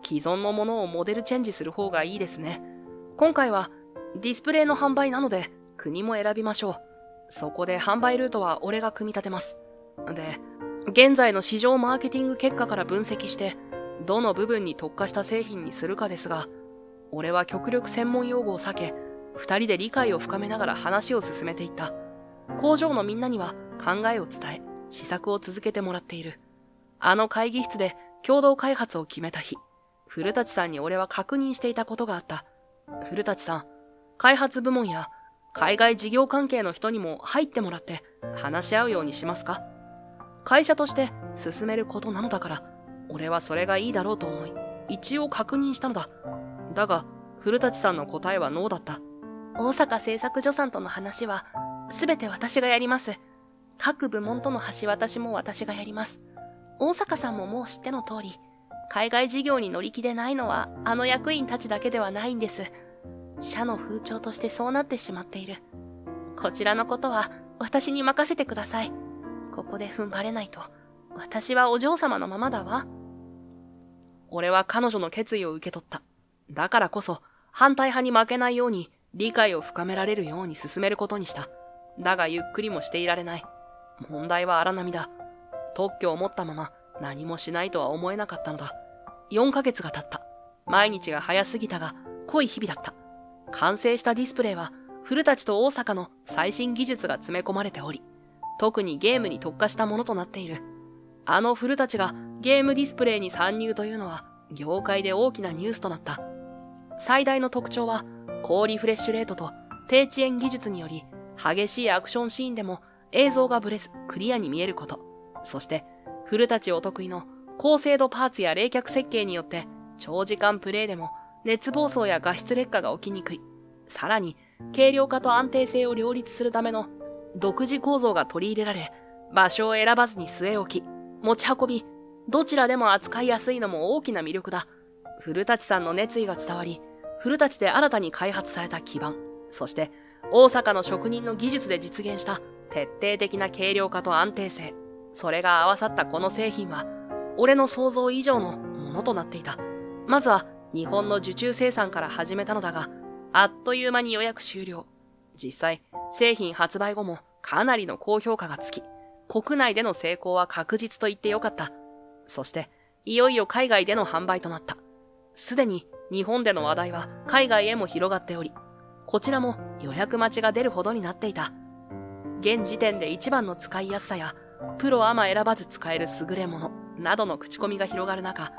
既存のものをモデルチェンジする方がいいですね。今回はディスプレイの販売なので国も選びましょう。そこで販売ルートは俺が組み立てます。で、現在の市場マーケティング結果から分析してどの部分に特化した製品にするかですが、俺は極力専門用語を避け、二人で理解を深めながら話を進めていった。工場のみんなには考えを伝え、試作を続けてもらっている。あの会議室で共同開発を決めた日、古舘さんに俺は確認していたことがあった。古舘さん、開発部門や海外事業関係の人にも入ってもらって話し合うようにしますか？会社として進めることなのだから、俺はそれがいいだろうと思い、一応確認したのだ。だが、古舘さんの答えはノーだった。大阪製作所さんとの話は、すべて私がやります。各部門との橋渡しも私がやります。大阪さんももう知っての通り、海外事業に乗り気でないのはあの役員たちだけではないんです。社の風潮としてそうなってしまっている。こちらのことは私に任せてください。ここで踏ん張れないと、私はお嬢様のままだわ。俺は彼女の決意を受け取った。だからこそ、反対派に負けないように理解を深められるように進めることにした。だがゆっくりもしていられない。問題は荒波だ。特許を持ったまま何もしないとは思えなかったのだ。4ヶ月が経った。毎日が早すぎたが、濃い日々だった。完成したディスプレイは、古舘と大阪の最新技術が詰め込まれており、特にゲームに特化したものとなっている。あの古舘がゲームディスプレイに参入というのは、業界で大きなニュースとなった。最大の特徴は、高リフレッシュレートと低遅延技術により、激しいアクションシーンでも映像がブレずクリアに見えること。そして、古舘お得意の高精度パーツや冷却設計によって、長時間プレイでも熱暴走や画質劣化が起きにくい。さらに、軽量化と安定性を両立するための独自構造が取り入れられ、場所を選ばずに据え置き、持ち運び、どちらでも扱いやすいのも大きな魅力だ。古舘さんの熱意が伝わり、古舘で新たに開発された基盤、そして大阪の職人の技術で実現した徹底的な軽量化と安定性。それが合わさったこの製品は、俺の想像以上のものとなっていた。まずは日本の受注生産から始めたのだが、あっという間に予約終了。実際、製品発売後もかなりの高評価がつき、国内での成功は確実と言ってよかった。そして、いよいよ海外での販売となった。すでに日本での話題は海外へも広がっており、こちらも予約待ちが出るほどになっていた。現時点で一番の使いやすさや、プロアマ選ばず使える優れものなどの口コミが広がる中、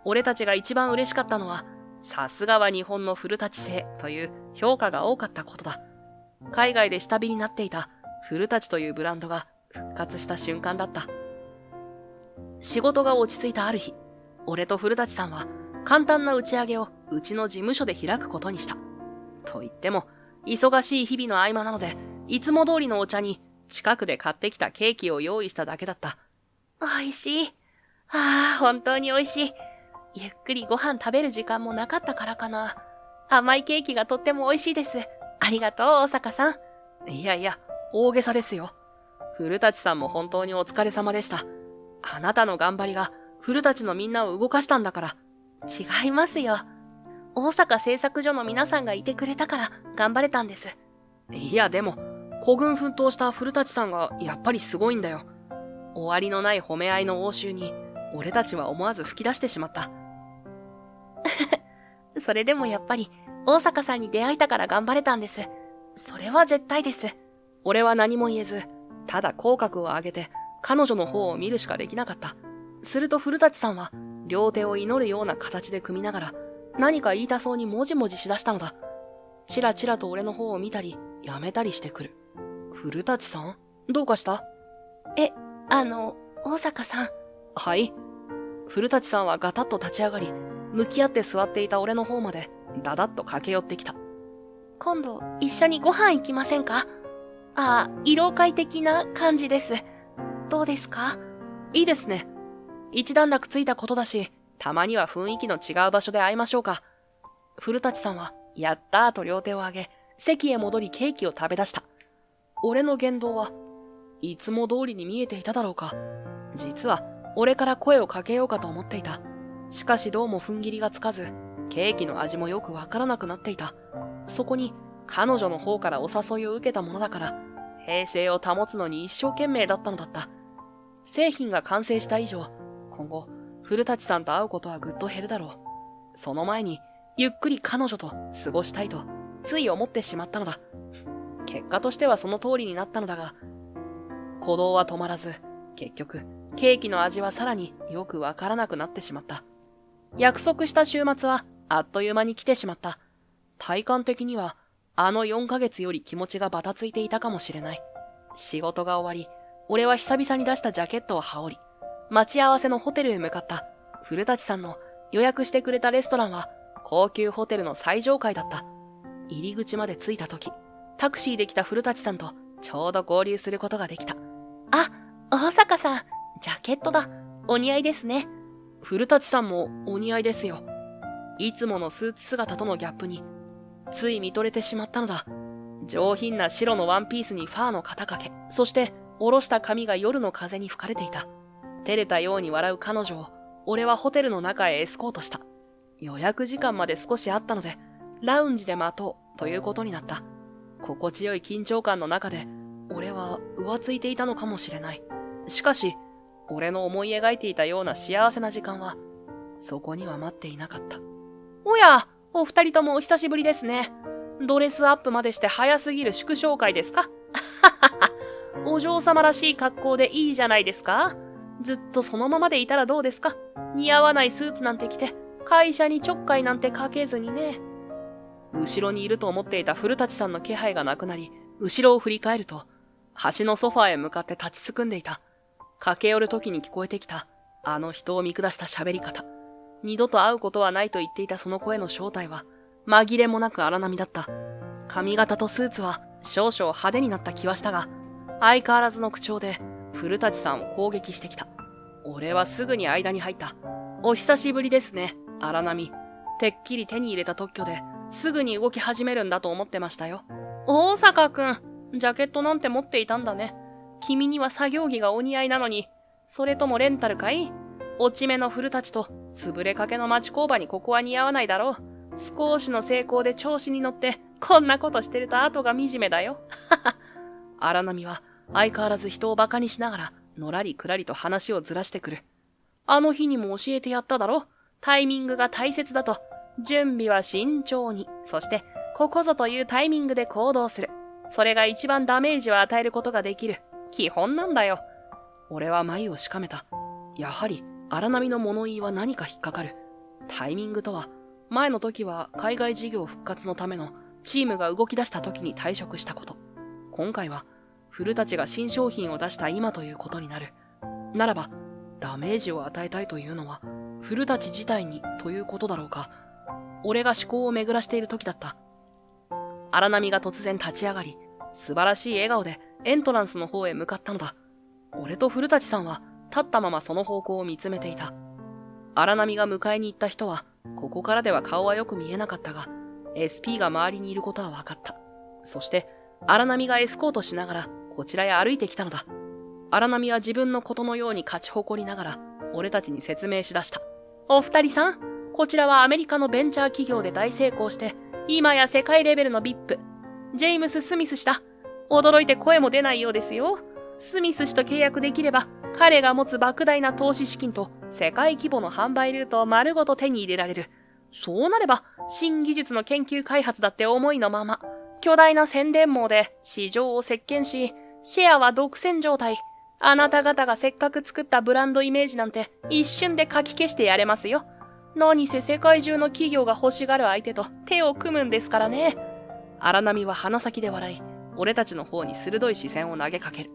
俺たちが一番嬉しかったのは、さすがは日本の古舘製という評価が多かったことだ。海外で下火になっていた古舘というブランドが復活した瞬間だった。仕事が落ち着いたある日、俺と古舘さんは簡単な打ち上げをうちの事務所で開くことにした。と言っても、忙しい日々の合間なので、いつも通りのお茶に近くで買ってきたケーキを用意しただけだった。美味しい。本当に美味しい。ゆっくりご飯食べる時間もなかったからかな。甘いケーキがとっても美味しいです。ありがとう、大阪さん。いやいや、大げさですよ。古舘さんも本当にお疲れ様でした。あなたの頑張りが古舘のみんなを動かしたんだから。違いますよ。大阪製作所の皆さんがいてくれたから頑張れたんです。いやでも、孤軍奮闘した古舘さんがやっぱりすごいんだよ。終わりのない褒め合いの応酬に、俺たちは思わず吹き出してしまった。それでもやっぱり、大阪さんに出会えたから頑張れたんです。それは絶対です。俺は何も言えず、ただ口角を上げて、彼女の方を見るしかできなかった。すると古舘さんは、両手を祈るような形で組みながら、何か言いたそうにもじもじしだしたのだ。チラチラと俺の方を見たり、やめたりしてくる。古舘さん？どうかした？大阪さん。はい。古舘さんはガタッと立ち上がり、向き合って座っていた俺の方まで、だだっと駆け寄ってきた。今度、一緒にご飯行きませんか？慰労会的な感じです。どうですか？いいですね。一段落ついたことだし、たまには雰囲気の違う場所で会いましょうか。古舘さんは、やったーと両手を上げ、席へ戻りケーキを食べ出した。俺の言動は、いつも通りに見えていただろうか。実は俺から声をかけようかと思っていた。しかしどうも踏ん切りがつかず、ケーキの味もよくわからなくなっていた。そこに彼女の方からお誘いを受けたものだから、平静を保つのに一生懸命だったのだった。製品が完成した以上、今後、古舘さんと会うことはぐっと減るだろう。その前に、ゆっくり彼女と過ごしたいと、つい思ってしまったのだ。結果としてはその通りになったのだが、鼓動は止まらず、結局、ケーキの味はさらによくわからなくなってしまった。約束した週末は、あっという間に来てしまった。体感的には、あの4ヶ月より気持ちがバタついていたかもしれない。仕事が終わり、俺は久々に出したジャケットを羽織り、待ち合わせのホテルへ向かった。古舘さんの予約してくれたレストランは、高級ホテルの最上階だった。入り口まで着いた時、タクシーで来た古舘さんとちょうど合流することができた。あ、大坂さん、ジャケットだ。お似合いですね。古舘さんもお似合いですよ。いつものスーツ姿とのギャップに、つい見とれてしまったのだ。上品な白のワンピースにファーの肩掛け、そして下ろした髪が夜の風に吹かれていた。照れたように笑う彼女を、俺はホテルの中へエスコートした。予約時間まで少しあったので、ラウンジで待とうということになった。心地よい緊張感の中で、俺は浮ついていたのかもしれない。しかし、俺の思い描いていたような幸せな時間は、そこには待っていなかった。おや、お二人ともお久しぶりですね。ドレスアップまでして早すぎる祝勝会ですか？お嬢様らしい格好でいいじゃないですか？ずっとそのままでいたらどうですか？似合わないスーツなんて着て、会社にちょっかいなんてかけずにね。後ろにいると思っていた古舘さんの気配がなくなり、後ろを振り返ると、端のソファーへ向かって立ちすくんでいた。駆け寄る時に聞こえてきた、あの人を見下した喋り方。二度と会うことはないと言っていたその声の正体は、紛れもなく荒波だった。髪型とスーツは少々派手になった気はしたが、相変わらずの口調で古舘さんを攻撃してきた。俺はすぐに間に入った。お久しぶりですね、荒波。てっきり手に入れた特許ですぐに動き始めるんだと思ってましたよ。大坂くん、ジャケットなんて持っていたんだね。君には作業着がお似合いなのに、それともレンタルかい？落ち目の古舘と潰れかけの町工場にここは似合わないだろう。少しの成功で調子に乗ってこんなことしてると後が惨めだよ。荒波は相変わらず人をバカにしながらのらりくらりと話をずらしてくる。あの日にも教えてやっただろ。タイミングが大切だと。準備は慎重に。そしてここぞというタイミングで行動する。それが一番ダメージを与えることができる。基本なんだよ。俺は眉をしかめた。やはり荒波の物言いは何か引っかかる。タイミングとは、前の時は海外事業復活のためのチームが動き出した時に退職したこと。今回は古舘が新商品を出した今ということになる。ならば、ダメージを与えたいというのは古舘自体にということだろうか。俺が思考を巡らしている時だった。荒波が突然立ち上がり、素晴らしい笑顔でエントランスの方へ向かったのだ。俺と古舘さんは立ったままその方向を見つめていた。荒波が迎えに行った人は、ここからでは顔はよく見えなかったが、SP が周りにいることは分かった。そして、荒波がエスコートしながらこちらへ歩いてきたのだ。荒波は自分のことのように勝ち誇りながら、俺たちに説明しだした。お二人さん、こちらはアメリカのベンチャー企業で大成功して、今や世界レベルの VIP、ジェームス・スミス氏だ。驚いて声も出ないようですよ。スミス氏と契約できれば、彼が持つ莫大な投資資金と世界規模の販売ルートを丸ごと手に入れられる。そうなれば、新技術の研究開発だって思いのまま、巨大な宣伝網で市場を席巻し、シェアは独占状態。あなた方がせっかく作ったブランドイメージなんて一瞬でかき消してやれますよ。何せ世界中の企業が欲しがる相手と手を組むんですからね。荒波は鼻先で笑い、俺たちの方に鋭い視線を投げかける。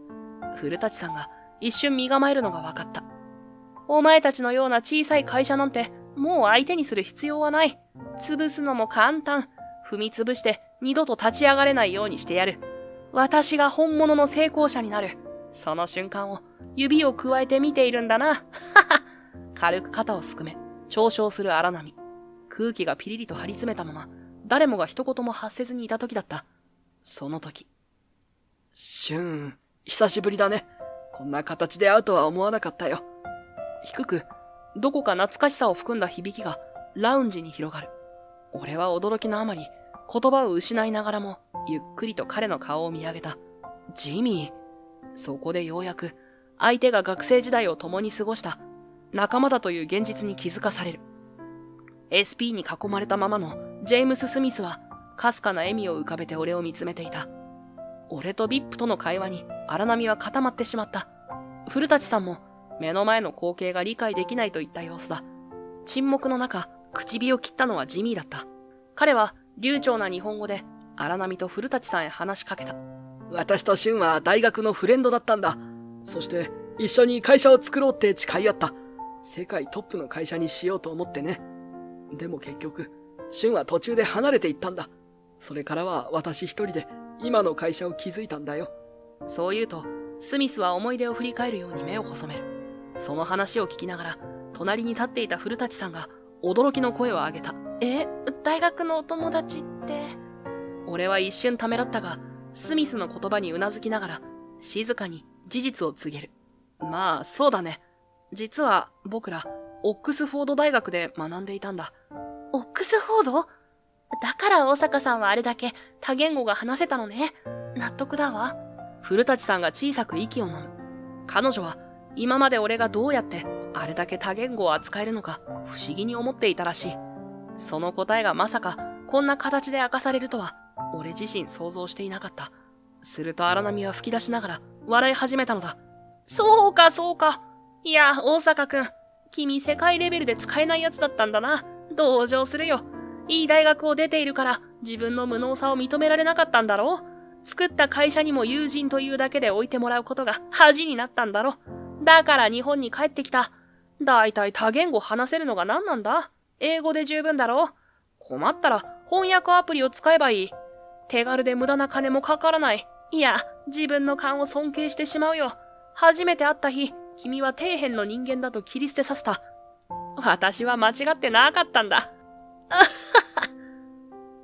古舘さんが一瞬身構えるのが分かった。お前たちのような小さい会社なんてもう相手にする必要はない。潰すのも簡単。踏み潰して二度と立ち上がれないようにしてやる。私が本物の成功者になる。その瞬間を指をくわえて見ているんだな。はは。軽く肩をすくめ、嘲笑する荒波。空気がピリリと張り詰めたまま、誰もが一言も発せずにいた時だった。その時。シューン、久しぶりだね。こんな形で会うとは思わなかったよ。低く、どこか懐かしさを含んだ響きがラウンジに広がる。俺は驚きのあまり、言葉を失いながらも、ゆっくりと彼の顔を見上げた。ジミー。そこでようやく、相手が学生時代を共に過ごした仲間だという現実に気づかされる。SP に囲まれたままのジェームス・スミスは、かすかな笑みを浮かべて俺を見つめていた。俺とビップとの会話に荒波は固まってしまった。古舘さんも目の前の光景が理解できないといった様子だ。沈黙の中、口火を切ったのはジミーだった。彼は流暢な日本語で荒波と古舘さんへ話しかけた。私と俊は大学のフレンドだったんだ。そして一緒に会社を作ろうって誓い合った。世界トップの会社にしようと思ってね。でも結局、俊は途中で離れていったんだ。それからは私一人で今の会社を築いたんだよ。そう言うと、スミスは思い出を振り返るように目を細める。その話を聞きながら、隣に立っていた古舘さんが驚きの声を上げた。大学のお友達って。俺は一瞬ためらったが、スミスの言葉にうなずきながら、静かに事実を告げる。まあ、そうだね。実は僕ら、オックスフォード大学で学んでいたんだ。オックスフォード？だから大坂さんはあれだけ多言語が話せたのね。納得だわ。古舘さんが小さく息を飲む。彼女は今まで俺がどうやってあれだけ多言語を扱えるのか不思議に思っていたらしい。その答えがまさかこんな形で明かされるとは俺自身想像していなかった。すると荒波は吹き出しながら笑い始めたのだ。そうかそうか。いや、大坂くん。君世界レベルで使えないやつだったんだな。同情するよ。いい大学を出ているから自分の無能さを認められなかったんだろう。作った会社にも友人というだけで置いてもらうことが恥になったんだろ。だから日本に帰ってきた。だいたい多言語話せるのが何なんだ？英語で十分だろ。困ったら翻訳アプリを使えばいい。手軽で無駄な金もかからない。いや、自分の勘を尊敬してしまうよ。初めて会った日、君は底辺の人間だと切り捨てさせた。私は間違ってなかったんだ。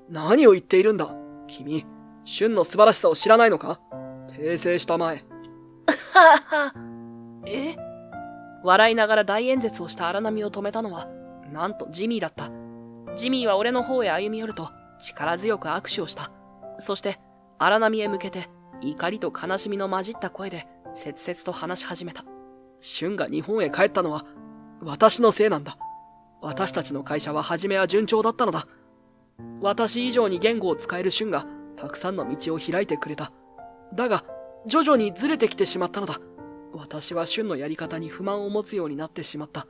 何を言っているんだ君、俊の素晴らしさを知らないのか？訂正したまえ。笑いながら大演説をした荒波を止めたのは、なんとジミーだった。ジミーは俺の方へ歩み寄ると、力強く握手をした。そして、荒波へ向けて、怒りと悲しみの混じった声で、切々と話し始めた。俊が日本へ帰ったのは、私のせいなんだ。私たちの会社は初めは順調だったのだ。私以上に言語を使える俊がたくさんの道を開いてくれた。だが、徐々にずれてきてしまったのだ。私は俊のやり方に不満を持つようになってしまった。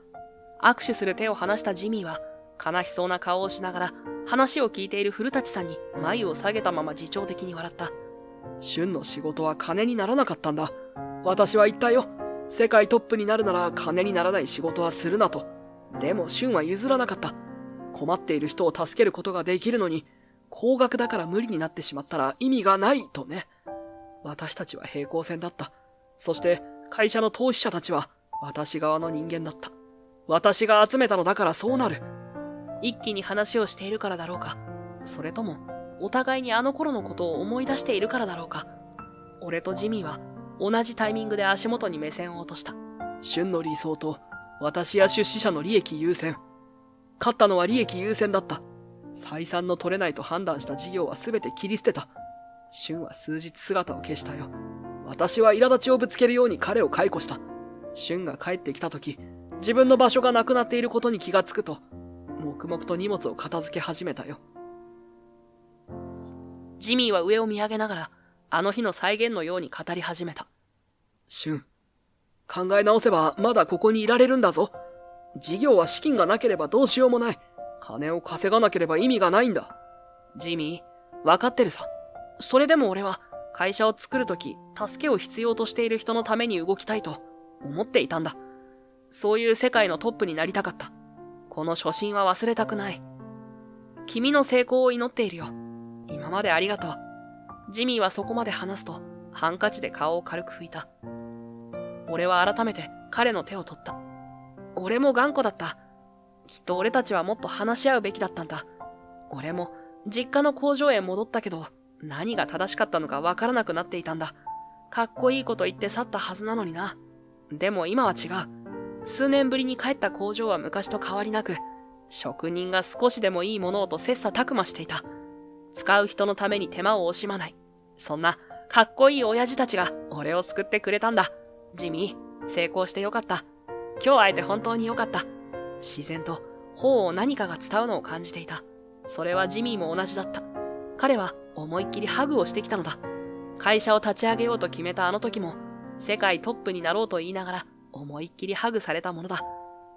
握手する手を離したジミーは、悲しそうな顔をしながら、話を聞いている古舘さんに眉を下げたまま自重的に笑った。俊の仕事は金にならなかったんだ。私は言ったよ。世界トップになるなら金にならない仕事はするなと。でも俊は譲らなかった。困っている人を助けることができるのに、高額だから無理になってしまったら意味がないとね。私たちは平行線だった。そして会社の投資者たちは私側の人間だった。私が集めたのだからそうなる。一気に話をしているからだろうか。それとも、お互いにあの頃のことを思い出しているからだろうか。俺とジミーは同じタイミングで足元に目線を落とした。俊の理想と私や出資者の利益優先。勝ったのは利益優先だった。採算の取れないと判断した事業は全て切り捨てた。俊は数日姿を消したよ。私は苛立ちをぶつけるように彼を解雇した。俊が帰ってきた時、自分の場所がなくなっていることに気がつくと、黙々と荷物を片付け始めたよ。ジミーは上を見上げながら、あの日の再現のように語り始めた。俊、考え直せばまだここにいられるんだぞ。事業は資金がなければどうしようもない。金を稼がなければ意味がないんだ。ジミー、わかってるさ。それでも俺は会社を作るとき、助けを必要としている人のために動きたいと思っていたんだ。そういう世界のトップになりたかった。この初心は忘れたくない。君の成功を祈っているよ。今までありがとう。ジミーはそこまで話すと、ハンカチで顔を軽く拭いた。俺は改めて彼の手を取った。俺も頑固だった。きっと俺たちはもっと話し合うべきだったんだ。俺も実家の工場へ戻ったけど、何が正しかったのかわからなくなっていたんだ。かっこいいこと言って去ったはずなのにな。でも今は違う。数年ぶりに帰った工場は昔と変わりなく、職人が少しでもいいものをと切磋琢磨していた。使う人のために手間を惜しまない。そんなかっこいい親父たちが俺を救ってくれたんだ。ジミー、成功してよかった。今日会えて本当によかった。自然と頬を何かが伝うのを感じていた。それはジミーも同じだった。彼は思いっきりハグをしてきたのだ。会社を立ち上げようと決めたあの時も、世界トップになろうと言いながら思いっきりハグされたものだ。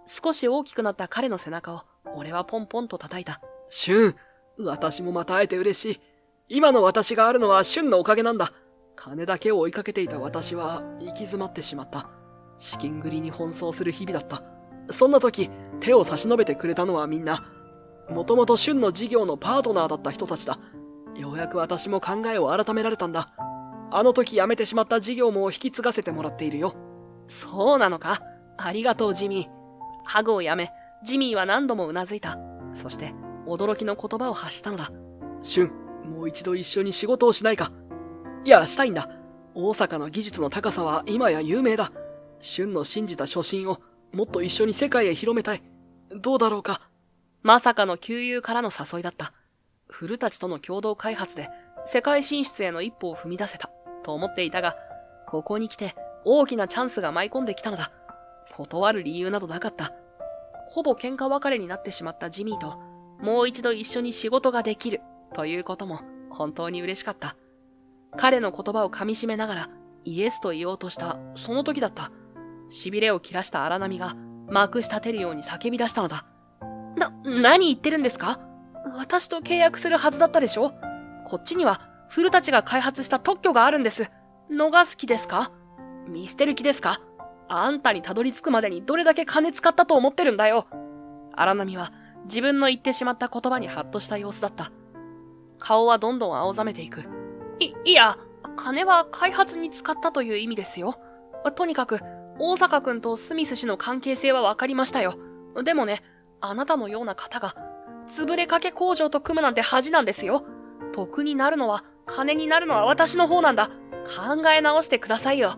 少し大きくなった彼の背中を俺はポンポンと叩いた。シュン、私もまた会えて嬉しい。今の私があるのはシュンのおかげなんだ。金だけを追いかけていた私は行き詰まってしまった。資金繰りに奔走する日々だった。そんな時、手を差し伸べてくれたのはみんな、もともとシュンの事業のパートナーだった人たちだ。ようやく私も考えを改められたんだ。あの時辞めてしまった事業も引き継がせてもらっているよ。そうなのか？ありがとう、ジミー。ハグをやめ、ジミーは何度もうなずいた。そして、驚きの言葉を発したのだ。シュン、もう一度一緒に仕事をしないか？いや、したいんだ。大阪の技術の高さは今や有名だ。シュンの信じた初心をもっと一緒に世界へ広めたい。どうだろうか？まさかの旧友からの誘いだった。古たちとの共同開発で世界進出への一歩を踏み出せたと思っていたが、ここに来て大きなチャンスが舞い込んできたのだ。断る理由などなかった。ほぼ喧嘩別れになってしまったジミーともう一度一緒に仕事ができるということも本当に嬉しかった。彼の言葉を噛み締めながらイエスと言おうとしたその時だった。痺れを切らした荒波がまくし立てるように叫び出したのだ。何言ってるんですか？私と契約するはずだったでしょ？こっちには古たちが開発した特許があるんです。逃す気ですか？見捨てる気ですか？あんたにたどり着くまでにどれだけ金使ったと思ってるんだよ。荒波は自分の言ってしまった言葉にハッとした様子だった。顔はどんどん青ざめていく。いや、金は開発に使ったという意味ですよ。とにかく、大坂くんとスミス氏の関係性は分かりましたよ。でもね、あなたのような方が、潰れかけ工場と組むなんて恥なんですよ。得になるのは、金になるのは私の方なんだ。考え直してくださいよ。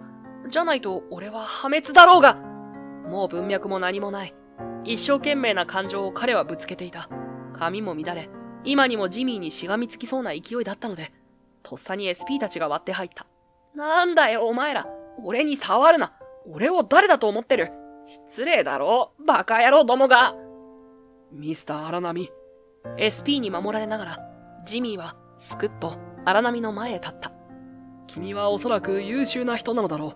じゃないと俺は破滅だろうが。もう文脈も何もない。一生懸命な感情を彼はぶつけていた。髪も乱れ、今にもジミーにしがみつきそうな勢いだったので、とっさに SP たちが割って入った。なんだよお前ら、俺に触るな。俺を誰だと思ってる？失礼だろ、バカ野郎どもが。ミスター荒波。SP に守られながら、ジミーはすくっと荒波の前へ立った。君はおそらく優秀な人なのだろう。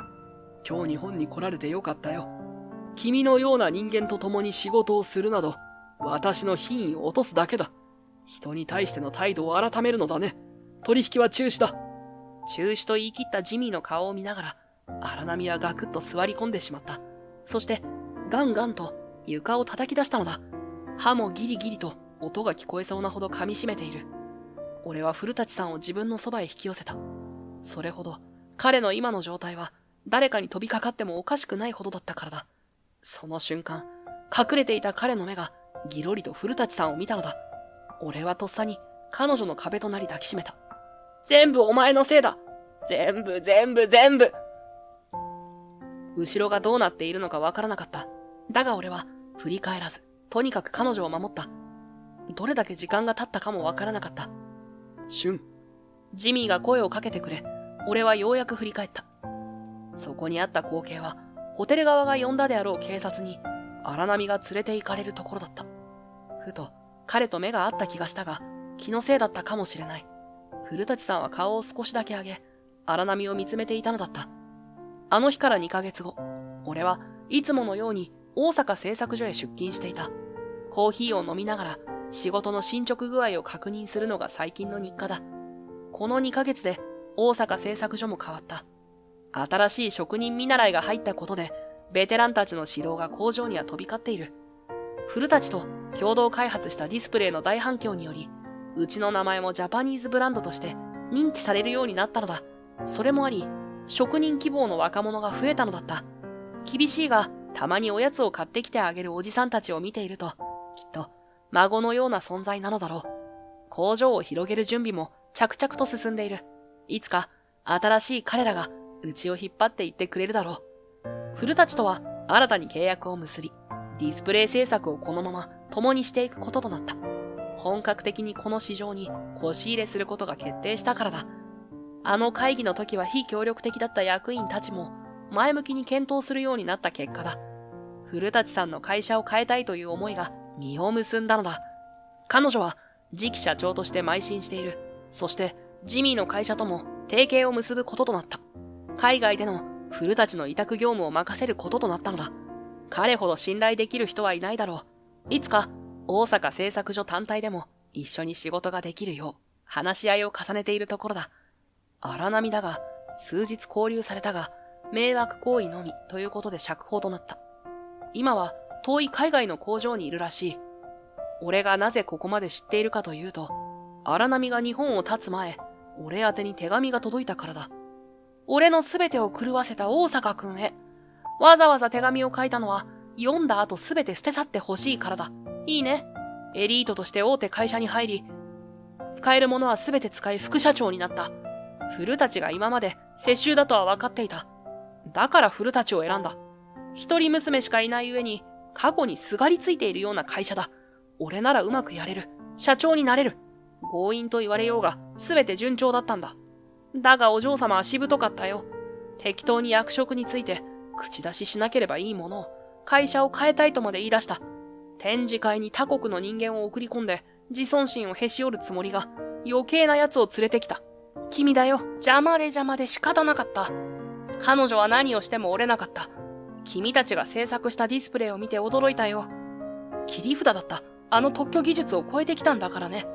今日日本に来られてよかったよ。君のような人間と共に仕事をするなど、私の品位を落とすだけだ。人に対しての態度を改めるのだね。取引は中止だ。中止と言い切ったジミーの顔を見ながら、荒波はガクッと座り込んでしまった。そして、ガンガンと床を叩き出したのだ。歯もギリギリと音が聞こえそうなほど噛み締めている。俺は古舘さんを自分のそばへ引き寄せた。それほど彼の今の状態は誰かに飛びかかってもおかしくないほどだったからだ。その瞬間、隠れていた彼の目がギロリと古舘さんを見たのだ。俺はとっさに彼女の壁となり抱きしめた。全部お前のせいだ。全部。後ろがどうなっているのかわからなかった。だが俺は振り返らず、とにかく彼女を守った。どれだけ時間が経ったかもわからなかった。シュン。ジミーが声をかけてくれ、俺はようやく振り返った。そこにあった光景は、ホテル側が呼んだであろう警察に、荒波が連れて行かれるところだった。ふと、彼と目が合った気がしたが、気のせいだったかもしれない。古舘さんは顔を少しだけ上げ、荒波を見つめていたのだった。あの日から2ヶ月後、俺はいつものように大阪製作所へ出勤していた。コーヒーを飲みながら仕事の進捗具合を確認するのが最近の日課だ。この2ヶ月で大阪製作所も変わった。新しい職人見習いが入ったことで、ベテランたちの指導が工場には飛び交っている。古舘と共同開発したディスプレイの大反響により、うちの名前もジャパニーズブランドとして認知されるようになったのだ。それもあり、職人希望の若者が増えたのだった。厳しいが、たまにおやつを買ってきてあげるおじさんたちを見ていると、きっと孫のような存在なのだろう。工場を広げる準備も着々と進んでいる。いつか新しい彼らがうちを引っ張っていってくれるだろう。古舘とは新たに契約を結び、ディスプレイ制作をこのまま共にしていくこととなった。本格的にこの市場に腰入れすることが決定したからだ。あの会議の時は非協力的だった役員たちも前向きに検討するようになった結果だ。古舘さんの会社を変えたいという思いが実を結んだのだ。彼女は次期社長として邁進している。そしてジミーの会社とも提携を結ぶこととなった。海外での古舘の委託業務を任せることとなったのだ。彼ほど信頼できる人はいないだろう。いつか大阪製作所単体でも一緒に仕事ができるよう話し合いを重ねているところだ。荒波だが、数日交流されたが、迷惑行為のみということで釈放となった。今は遠い海外の工場にいるらしい。俺がなぜここまで知っているかというと、荒波が日本を立つ前、俺宛てに手紙が届いたからだ。俺のすべてを狂わせた大阪くんへ。わざわざ手紙を書いたのは、読んだ後すべて捨て去ってほしいからだ。いいね。エリートとして大手会社に入り、使えるものはすべて使い副社長になった。古舘が今まで世襲だとは分かっていた。だから古舘を選んだ。一人娘しかいない上に、過去にすがりついているような会社だ。俺ならうまくやれる。社長になれる。強引と言われようが、すべて順調だったんだ。だがお嬢様はしぶとかったよ。適当に役職について、口出ししなければいいものを、会社を変えたいとまで言い出した。展示会に他国の人間を送り込んで、自尊心をへし折るつもりが、余計な奴を連れてきた。君だよ。邪魔で仕方なかった。彼女は何をしても折れなかった。君たちが制作したディスプレイを見て驚いたよ。切り札だった。あの特許技術を超えてきたんだからね。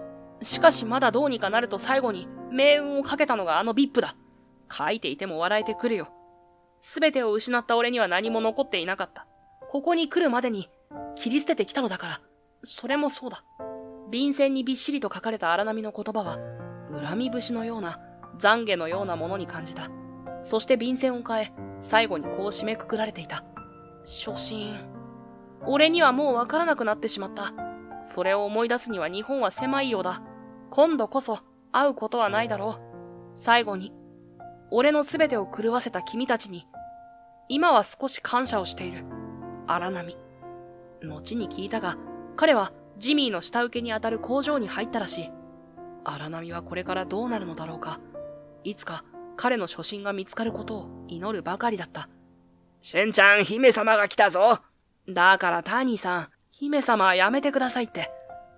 しかしまだどうにかなると最後に命運をかけたのがあの VIP だ。書いていても笑えてくるよ。すべてを失った俺には何も残っていなかった。ここに来るまでに切り捨ててきたのだから。それもそうだ。便箋にびっしりと書かれた荒波の言葉は、恨み節のような、懺悔のようなものに感じた。そして便箋を変え、最後にこう締めくくられていた。初心。俺にはもうわからなくなってしまった。それを思い出すには日本は狭いようだ。今度こそ会うことはないだろう。最後に、俺のすべてを狂わせた君たちに、今は少し感謝をしている。荒波。後に聞いたが、彼はジミーの下請けにあたる工場に入ったらしい。荒波はこれからどうなるのだろうか。いつか彼の初心が見つかることを祈るばかりだった。俊ちゃん、姫様が来たぞ。だからターニーさん、姫様はやめてくださいって。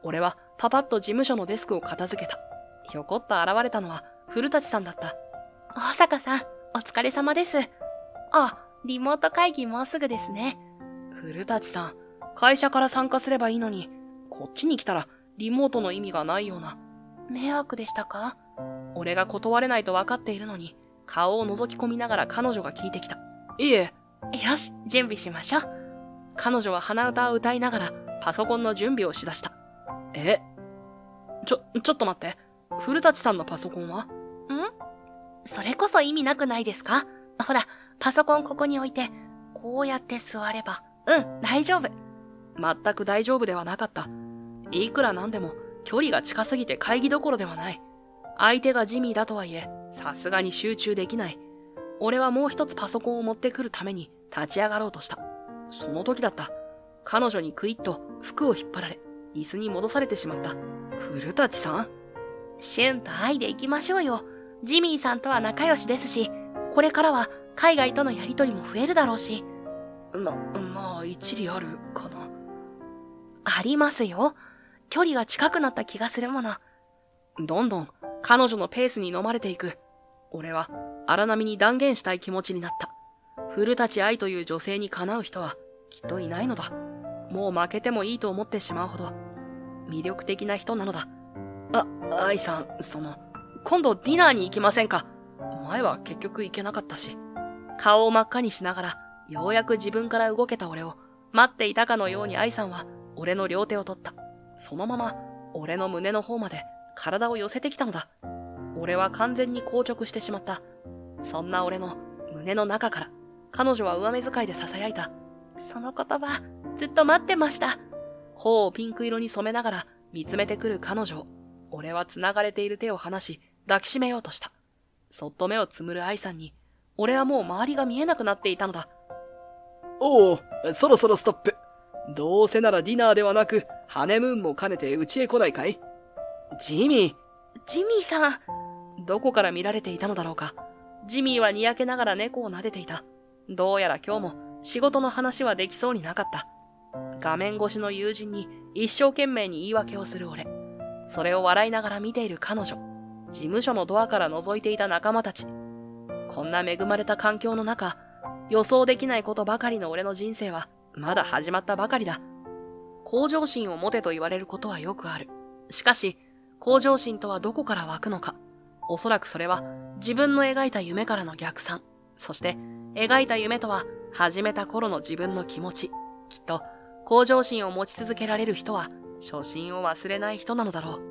俺はパパッと事務所のデスクを片付けた。ひょこっと現れたのは古舘さんだった。大坂さん、お疲れ様です。あ、リモート会議もうすぐですね。古舘さん、会社から参加すればいいのに、こっちに来たらリモートの意味がないような。迷惑でしたか？俺が断れないと分かっているのに、顔を覗き込みながら彼女が聞いてきた。いえ。よし、準備しましょう。彼女は鼻歌を歌いながらパソコンの準備をしだした。ちょっと待って。古舘さんのパソコンは？それこそ意味なくないですか？ほら、パソコンここに置いて、こうやって座れば。大丈夫。全く大丈夫ではなかった。いくらなんでも距離が近すぎて会議どころではない。相手がジミーだとはいえ、さすがに集中できない。俺はもう一つパソコンを持ってくるために立ち上がろうとした。その時だった。彼女にクイッと服を引っ張られ、椅子に戻されてしまった。古舘さん？シュンと愛で行きましょうよ。ジミーさんとは仲良しですし、これからは海外とのやりとりも増えるだろうし。まあ、一理あるかな。ありますよ。距離が近くなった気がするもの。どんどん彼女のペースに飲まれていく。俺は荒波に断言したい気持ちになった。古舘愛という女性にかなう人はきっといないのだ。もう負けてもいいと思ってしまうほど魅力的な人なのだ。愛さん、今度ディナーに行きませんか？前は結局行けなかったし。顔を真っ赤にしながら、ようやく自分から動けた俺を待っていたかのように愛さんは俺の両手を取った。そのまま俺の胸の方まで体を寄せてきたのだ。俺は完全に硬直してしまった。そんな俺の胸の中から彼女は上目遣いで囁いた。その言葉、ずっと待ってました。頬をピンク色に染めながら見つめてくる彼女を、俺は繋がれている手を離し抱きしめようとした。そっと目をつむる愛さんに、俺はもう周りが見えなくなっていたのだ。おお、そろそろストップ。どうせならディナーではなく、ハネムーンも兼ねて家へ来ないかい？ジミー。ジミーさん。どこから見られていたのだろうか。ジミーはにやけながら猫を撫でていた。どうやら今日も仕事の話はできそうになかった。画面越しの友人に一生懸命に言い訳をする俺。それを笑いながら見ている彼女。事務所のドアから覗いていた仲間たち。こんな恵まれた環境の中、予想できないことばかりの俺の人生はまだ始まったばかりだ。向上心を持てと言われることはよくある。しかし、向上心とはどこから湧くのか。おそらくそれは自分の描いた夢からの逆算。そして描いた夢とは始めた頃の自分の気持ち。きっと向上心を持ち続けられる人は初心を忘れない人なのだろう。